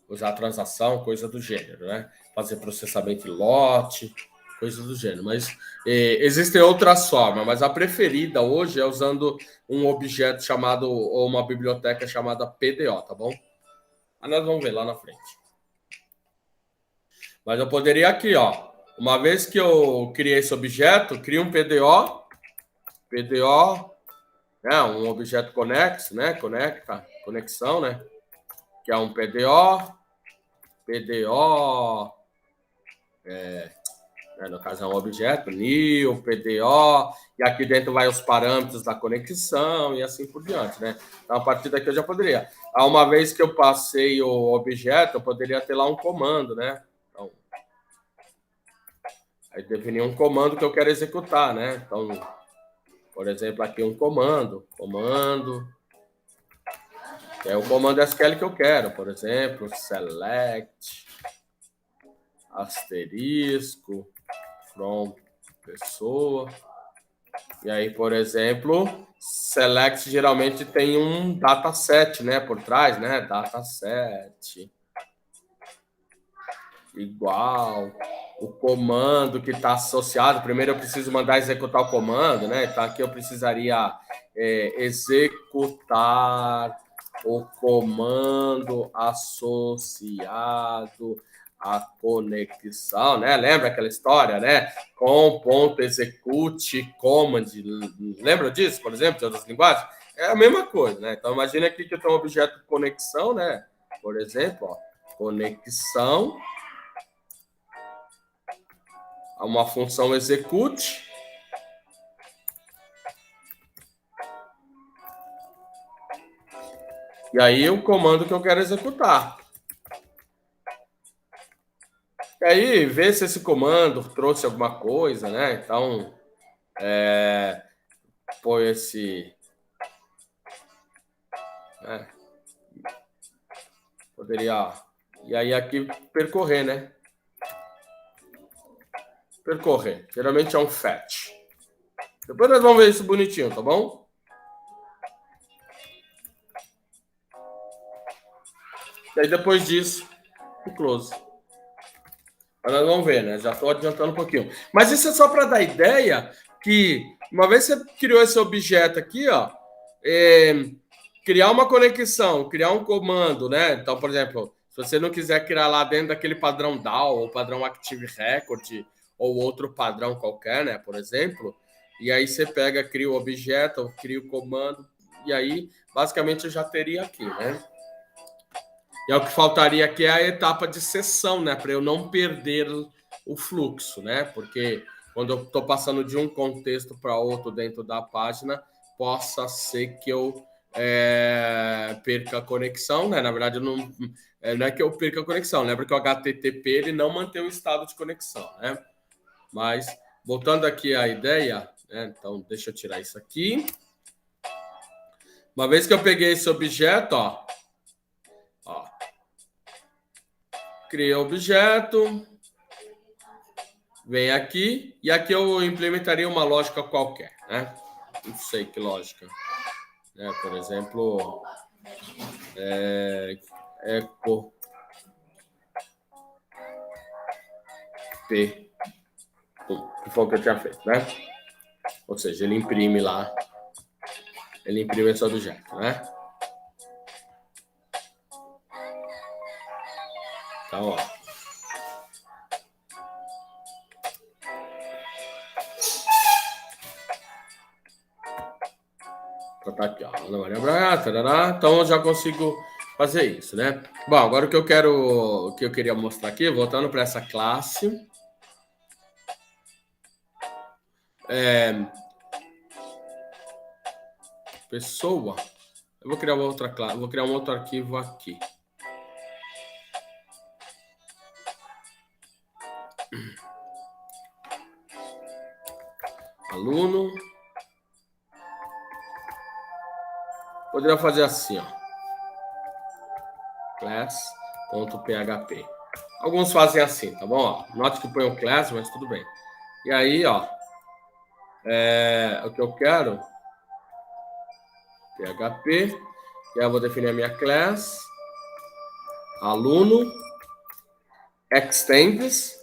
usar transação, coisa do gênero, né? Fazer processamento de lote, coisa do gênero. Mas existem outras formas, mas a preferida hoje é usando um objeto chamado, ou uma biblioteca chamada PDO, tá bom? Mas nós vamos ver lá na frente. Mas eu poderia aqui, ó, uma vez que eu criei esse objeto, crio um PDO, né, um objeto conexo, né, conexão, né, que é um PDO, no caso é um objeto, new, PDO, e aqui dentro vai os parâmetros da conexão e assim por diante, né? Então, a partir daqui eu já poderia. Uma vez que eu passei o objeto, eu poderia ter lá um comando, né? Então, aí definir um comando que eu quero executar, né? Então, por exemplo, aqui um comando, que é o comando SQL que eu quero, por exemplo, select, asterisco, from pessoa. E aí, por exemplo, select geralmente tem um dataset, né, por trás, né? Dataset igual o comando que está associado. Primeiro eu preciso mandar executar o comando, né? Então aqui eu precisaria executar o comando associado à conexão, né? Lembra aquela história, né? Com.execute command. Lembra disso, por exemplo, de outras linguagens? É a mesma coisa, né? Então imagina aqui que eu tenho um objeto de conexão, né? Por exemplo, ó, conexão a uma função execute. E aí o comando que eu quero executar. E aí, ver se esse comando trouxe alguma coisa, né? Então, põe esse... poderia... E aí aqui, percorrer, né? Percorrer. Geralmente é um fetch. Depois nós vamos ver isso bonitinho, tá bom? E aí, depois disso, o close. Mas nós vamos ver, né? Já estou adiantando um pouquinho. Mas isso é só para dar ideia que, uma vez que você criou esse objeto aqui, ó, criar uma conexão, criar um comando, né? Então, por exemplo, se você não quiser criar lá dentro daquele padrão DAO, ou padrão Active Record, ou outro padrão qualquer, né? Por exemplo, e aí você pega, cria o objeto, cria o comando, e aí, basicamente, eu já teria aqui, né? E o que faltaria aqui é a etapa de sessão, né? Para eu não perder o fluxo, né? Porque quando eu estou passando de um contexto para outro dentro da página, possa ser que eu perca a conexão, né? Na verdade, não é que eu perca a conexão, lembra que o HTTP ele não mantém o estado de conexão, né? Mas, voltando aqui à ideia, né? Então, deixa eu tirar isso aqui. Uma vez que eu peguei esse objeto, ó, criei o objeto, vem aqui, e aqui eu implementaria uma lógica qualquer, né? Não sei que lógica. Né? Por exemplo, eco p, que foi o que eu tinha feito, né? Ou seja, ele imprime lá, ele imprime esse objeto, né? Então, ó. Tá aqui, ó. Ana Maria Braga, tarará. Então eu já consigo fazer isso, né? Bom, agora o que eu queria mostrar aqui, voltando para essa classe, pessoa. Eu vou criar uma outra classe, vou criar um outro arquivo aqui. Aluno. Poderia fazer assim, ó. Class.php. Alguns fazem assim, tá bom? Ó, note que põe o class, mas tudo bem. E aí, ó, o que eu quero, PHP, e aí eu vou definir a minha class, aluno, extends,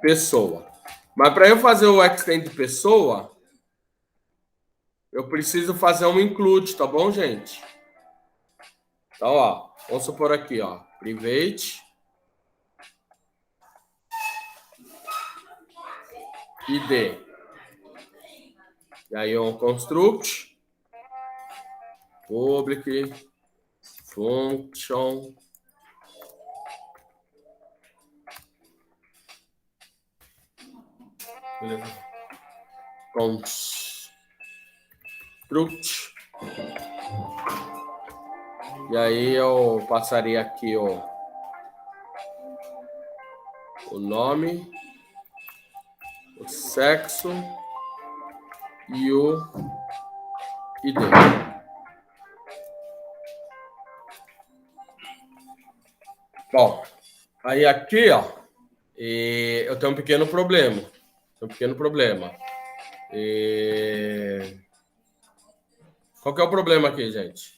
pessoa. Mas para eu fazer o extend pessoa, eu preciso fazer um include, tá bom, gente? Então, ó, vamos supor aqui, ó, private id. E aí um construct public function construct. E aí eu passaria aqui o nome, o sexo e o ID. Bom, aí aqui, ó, eu tenho um pequeno problema. Qual que é o problema aqui, gente?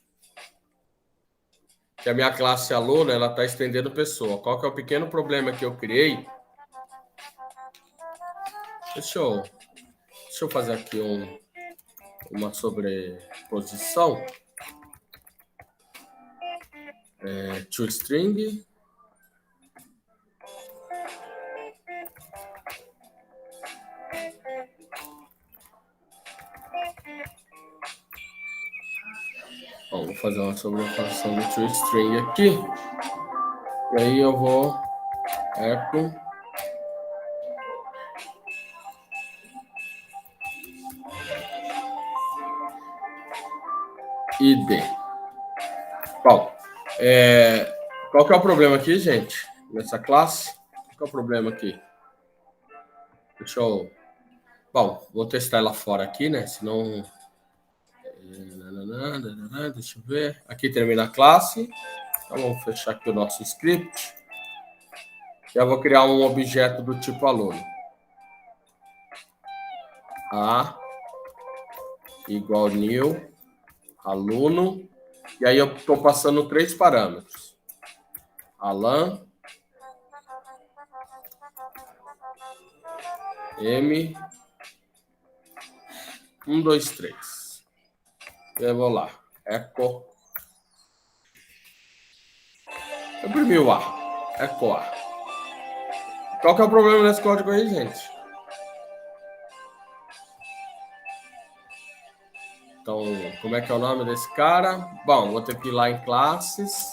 Que a minha classe aluno, ela está estendendo pessoa. Qual que é o pequeno problema que eu criei? Deixa eu fazer aqui uma sobreposição. ToString. Bom, vou fazer uma sobreposição do ToString aqui. E aí eu vou echo id. Bom, qual que é o problema aqui, gente? Nessa classe? Qual que é o problema aqui? Bom, vou testar ela fora aqui, né? Senão... Deixa eu ver. Aqui termina a classe. Então, vamos fechar aqui o nosso script. Já vou criar um objeto do tipo aluno. A igual new aluno. E aí eu estou passando 3 parâmetros. Alan, M, 1, 2, 3. Eu vou lá. Echo. Imprimiu A. Echo A. Qual que é o problema nesse código aí, gente? Então, como é que é o nome desse cara? Bom, vou ter que ir lá em classes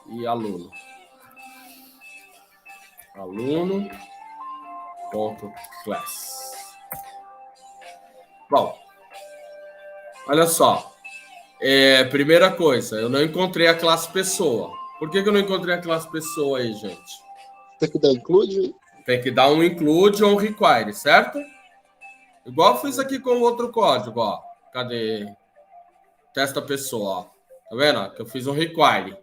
e aluno. Aluno.class. Bom, olha só. Primeira coisa, eu não encontrei a classe pessoa. Por que eu não encontrei a classe pessoa aí, gente? Tem que dar include? Tem que dar um include ou um require, certo? Igual eu fiz aqui com o outro código, ó. Cadê? Testa pessoa, ó. Tá vendo? Que eu fiz um require.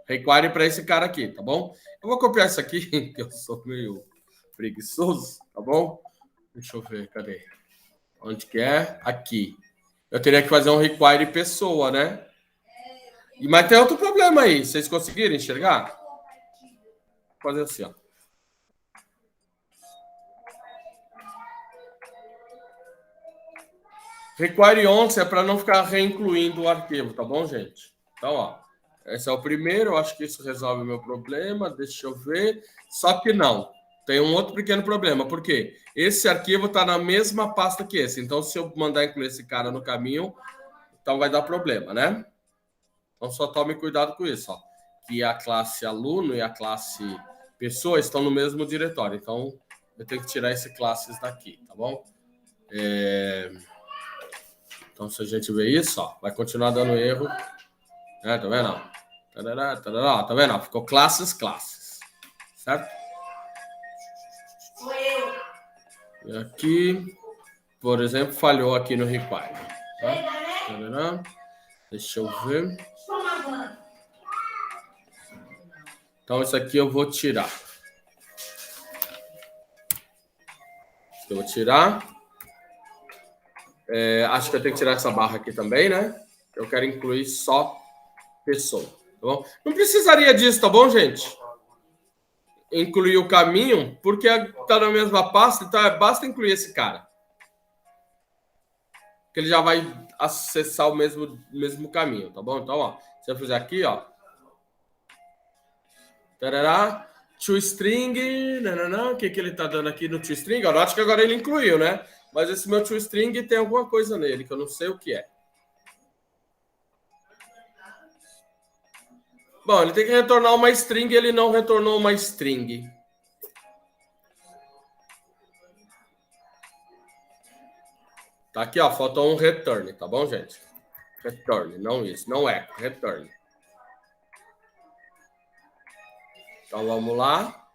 Require para esse cara aqui, tá bom? Eu vou copiar isso aqui, que eu sou meio preguiçoso, tá bom? Deixa eu ver, cadê? Onde que é? Aqui. Eu teria que fazer um require pessoa, né? Mas tem outro problema aí. Vocês conseguiram enxergar? Vou fazer assim, ó. Require once é para não ficar reincluindo o arquivo, tá bom, gente? Então, ó. Esse é o primeiro. Eu acho que isso resolve o meu problema. Deixa eu ver. Só que não. Tem um outro pequeno problema. Por quê? Esse arquivo está na mesma pasta que esse. Então, se eu mandar incluir esse cara no caminho, então vai dar problema, né? Então, só tome cuidado com isso, ó. Que a classe aluno e a classe pessoa estão no mesmo diretório. Então, eu tenho que tirar esse classes daqui, tá bom? Então, se a gente ver isso, ó, vai continuar dando erro. Tá vendo? Tá vendo? Ficou classes. Certo? E aqui, por exemplo, falhou aqui no require. Tá? Deixa eu ver. Então, isso aqui eu vou tirar. Eu vou tirar. Acho que eu tenho que tirar essa barra aqui também, né? Eu quero incluir só pessoa. Tá bom? Não precisaria disso, tá bom, gente? Incluir o caminho, porque tá na mesma pasta, então basta incluir esse cara. Que ele já vai acessar o mesmo caminho, tá bom? Então, ó, se eu fizer aqui, ó. Tarará, toString, o que ele tá dando aqui no toString? Eu acho que agora ele incluiu, né? Mas esse meu toString tem alguma coisa nele, que eu não sei o que é. Bom, ele tem que retornar uma string, ele não retornou uma string. Tá aqui, ó, faltou um return, tá bom, gente? Return, não isso, não é, return. Então, vamos lá.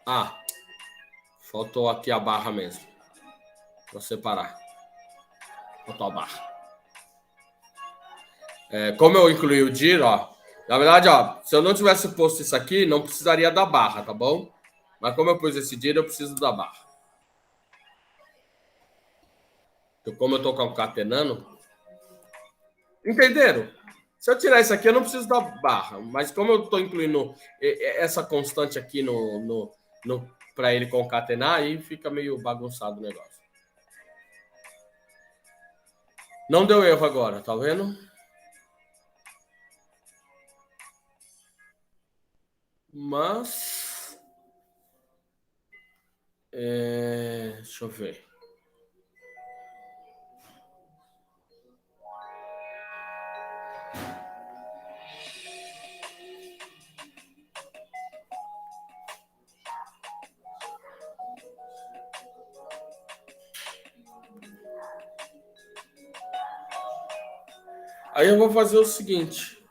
Ah, faltou aqui a barra mesmo. Vou separar. Faltou a barra. Como eu incluí o dir, ó. Na verdade, ó, se eu não tivesse posto isso aqui, não precisaria da barra, tá bom? Mas como eu pus esse dir, eu preciso da barra. Então, como eu tô concatenando... Entenderam? Se eu tirar isso aqui, eu não preciso da barra. Mas como eu tô incluindo essa constante aqui para ele concatenar, aí fica meio bagunçado o negócio. Não deu erro agora, tá vendo? Mas... deixa eu ver. Aí eu vou fazer o seguinte.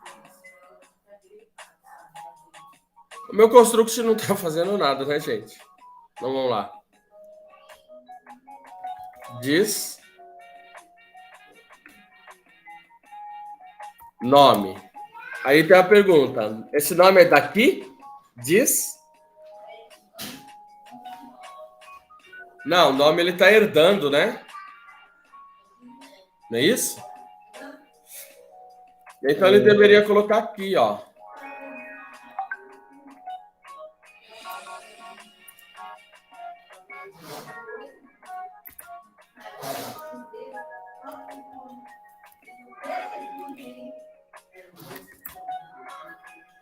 O meu construct não tá fazendo nada, né, gente? Então vamos lá. Diz nome. Aí tem a pergunta. Esse nome é daqui? Diz? Não, o nome ele tá herdando, né? Não é isso? Então ele deveria colocar aqui, ó.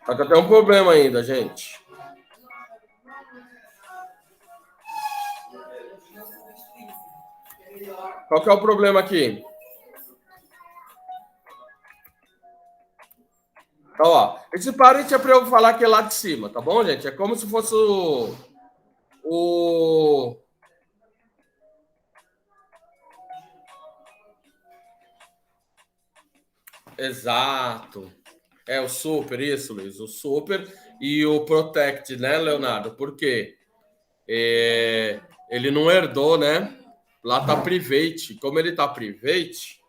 Só que eu tenho um problema ainda, gente. Qual que é o problema aqui? Então, ó, esse parent é para eu falar que é lá de cima, tá bom, gente? É como se fosse o... Exato. É o super, isso, Luiz. O super e o protect, né, Leonardo? Por quê? Ele não herdou, né? Lá tá private. Como ele tá private...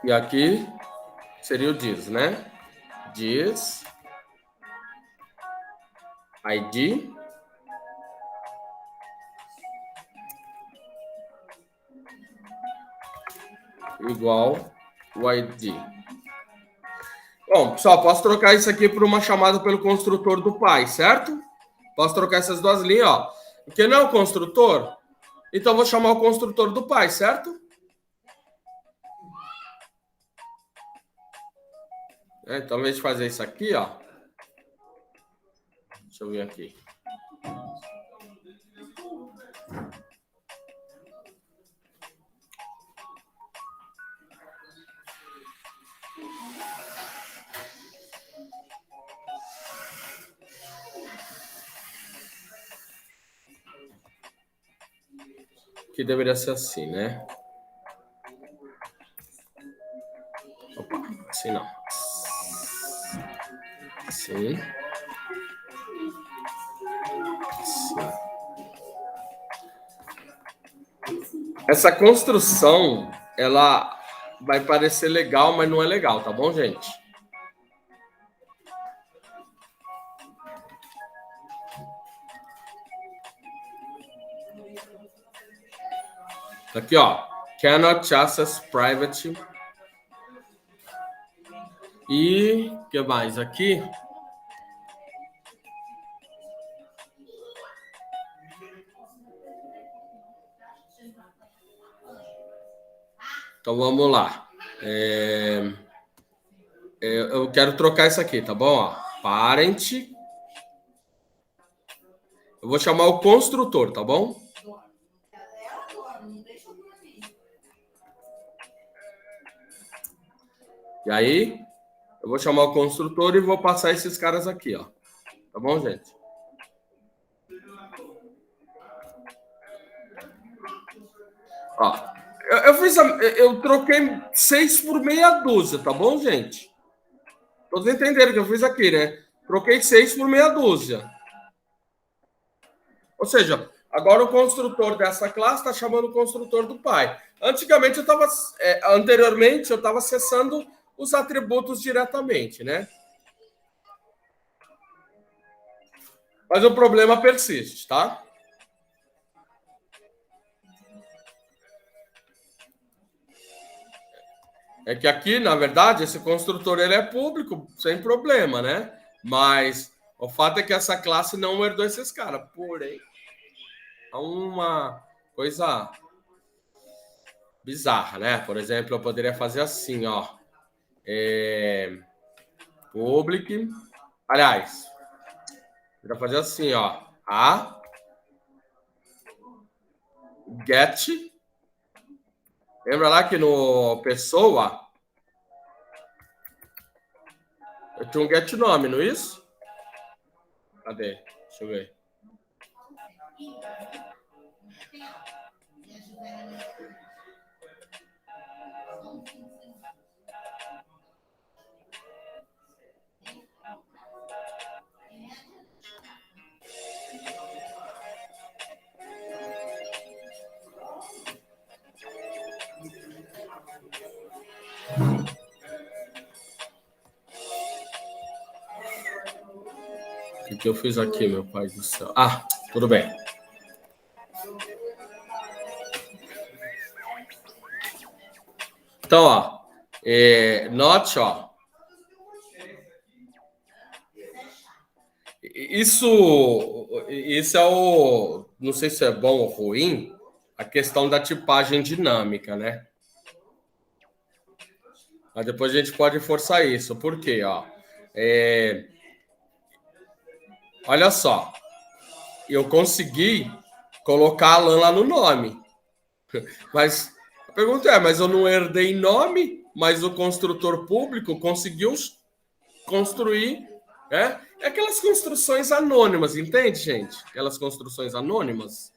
E aqui seria o diz, né? Diz ID igual o ID. Bom, pessoal, posso trocar isso aqui por uma chamada pelo construtor do pai, certo? Posso trocar essas duas linhas, ó. Porque não é o construtor, então vou chamar o construtor do pai, certo? Então, ao invés de fazer isso aqui, ó. Deixa eu ver aqui. que deveria ser assim, né? Opa, assim não. Assim. Assim. Essa construção, ela vai parecer legal, mas não é legal, tá bom, gente? Aqui, ó. Cannot access private. E o que mais aqui? Então vamos lá. Eu quero trocar isso aqui, tá bom? Ó, parent. Eu vou chamar o construtor, tá bom? E aí, eu vou chamar o construtor e vou passar esses caras aqui, ó. Tá bom, gente? Ó, eu troquei 6 por meia dúzia, tá bom, gente? Todos entenderam que eu fiz aqui, né? Troquei 6 por meia dúzia. Ou seja, agora o construtor dessa classe está chamando o construtor do pai. Antigamente anteriormente eu estava acessando os atributos diretamente, né? Mas o problema persiste, tá? É que aqui, na verdade, esse construtor ele é público, sem problema, né? Mas o fato é que essa classe não herdou esses caras. Porém, é uma coisa bizarra, né? Por exemplo, eu poderia fazer assim, ó. Public. Aliás, eu poderia fazer assim, ó. A get. Lembra lá que no pessoa eu tinha um get nome, não é isso? Cadê? Deixa eu ver. O que eu fiz aqui, meu pai do céu? Ah, tudo bem. Então, ó, note, ó. Isso é o... Não sei se é bom ou ruim, a questão da tipagem dinâmica, né? Mas depois a gente pode forçar isso. Por quê? Ó, olha só. Eu consegui colocar Alan lá no nome. Mas a pergunta é, mas eu não herdei nome, mas o construtor público conseguiu construir, né? É aquelas construções anônimas, entende, gente? Aquelas construções anônimas.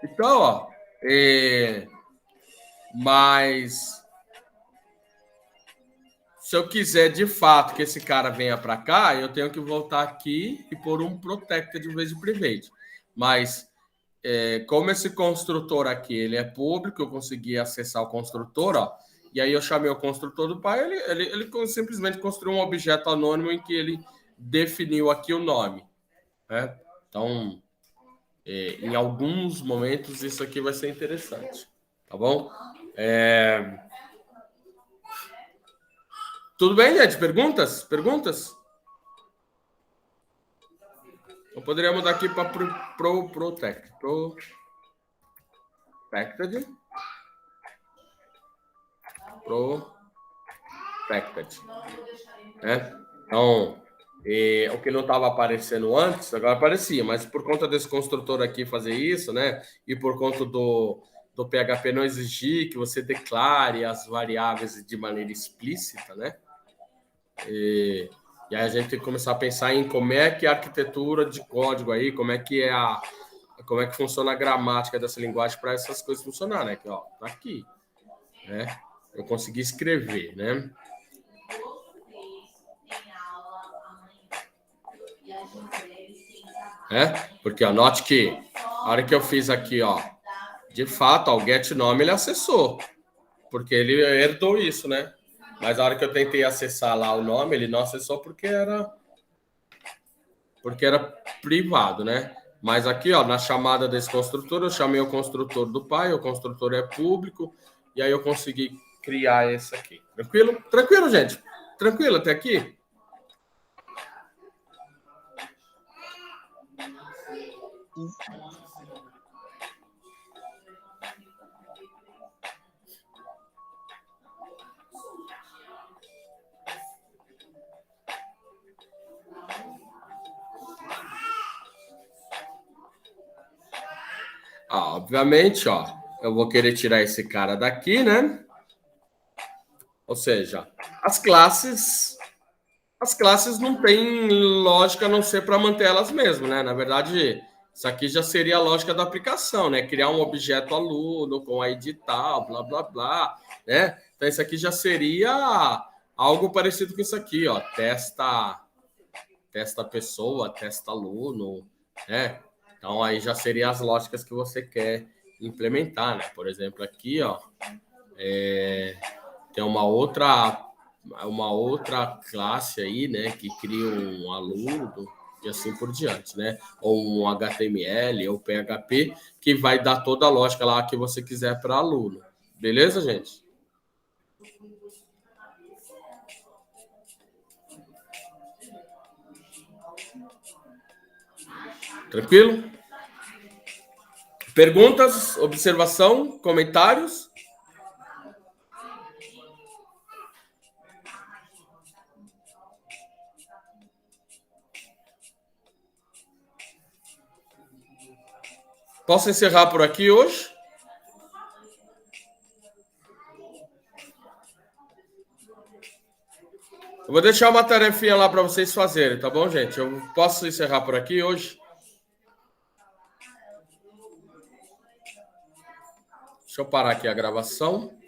Então, ó, mas se eu quiser de fato que esse cara venha para cá, eu tenho que voltar aqui e pôr um protected em vez de private. Mas como esse construtor aqui ele é público, eu consegui acessar o construtor, ó, e aí eu chamei o construtor do pai, ele simplesmente construiu um objeto anônimo em que ele definiu aqui o nome, né? Então, em alguns momentos isso aqui vai ser interessante, tá bom? Tudo bem, gente? Perguntas? Perguntas? Eu poderia mudar aqui para protected. Protected. Protected. Então, o que não estava aparecendo antes, agora aparecia, mas por conta desse construtor aqui fazer isso, né? E por conta do PHP não exigir que você declare as variáveis de maneira explícita, né? E aí a gente tem que começar a pensar em como é que é a arquitetura de código aí, como é que funciona a gramática dessa linguagem para essas coisas funcionarem, né? Que, ó, tá aqui, né? Eu consegui escrever, né? Porque, ó, note que a hora que eu fiz aqui, ó, de fato, ó, o getNome ele acessou, porque ele herdou isso, né? Mas a hora que eu tentei acessar lá o nome, ele não acessou porque era privado, né? Mas aqui, ó, na chamada desse construtor, eu chamei o construtor do pai, o construtor é público, e aí eu consegui criar esse aqui. Tranquilo? Tranquilo, gente? Tranquilo até aqui? Obviamente, ó, eu vou querer tirar esse cara daqui, né? Ou seja, as classes não têm lógica a não ser para manter elas mesmas, né? Na verdade, isso aqui já seria a lógica da aplicação, né? Criar um objeto aluno com ID tal, blá, blá, blá, né? Então, isso aqui já seria algo parecido com isso aqui, ó. Testa pessoa, testa aluno, né? Então, aí já seriam as lógicas que você quer implementar, né? Por exemplo, aqui, ó, tem uma outra classe aí, né, que cria um aluno e assim por diante, né? Ou um HTML ou PHP que vai dar toda a lógica lá que você quiser para aluno. Beleza, gente? Tranquilo? Perguntas, observação, comentários? Posso encerrar por aqui hoje? Eu vou deixar uma tarefinha lá para vocês fazerem, tá bom, gente? Eu posso encerrar por aqui hoje? Deixa eu parar aqui a gravação.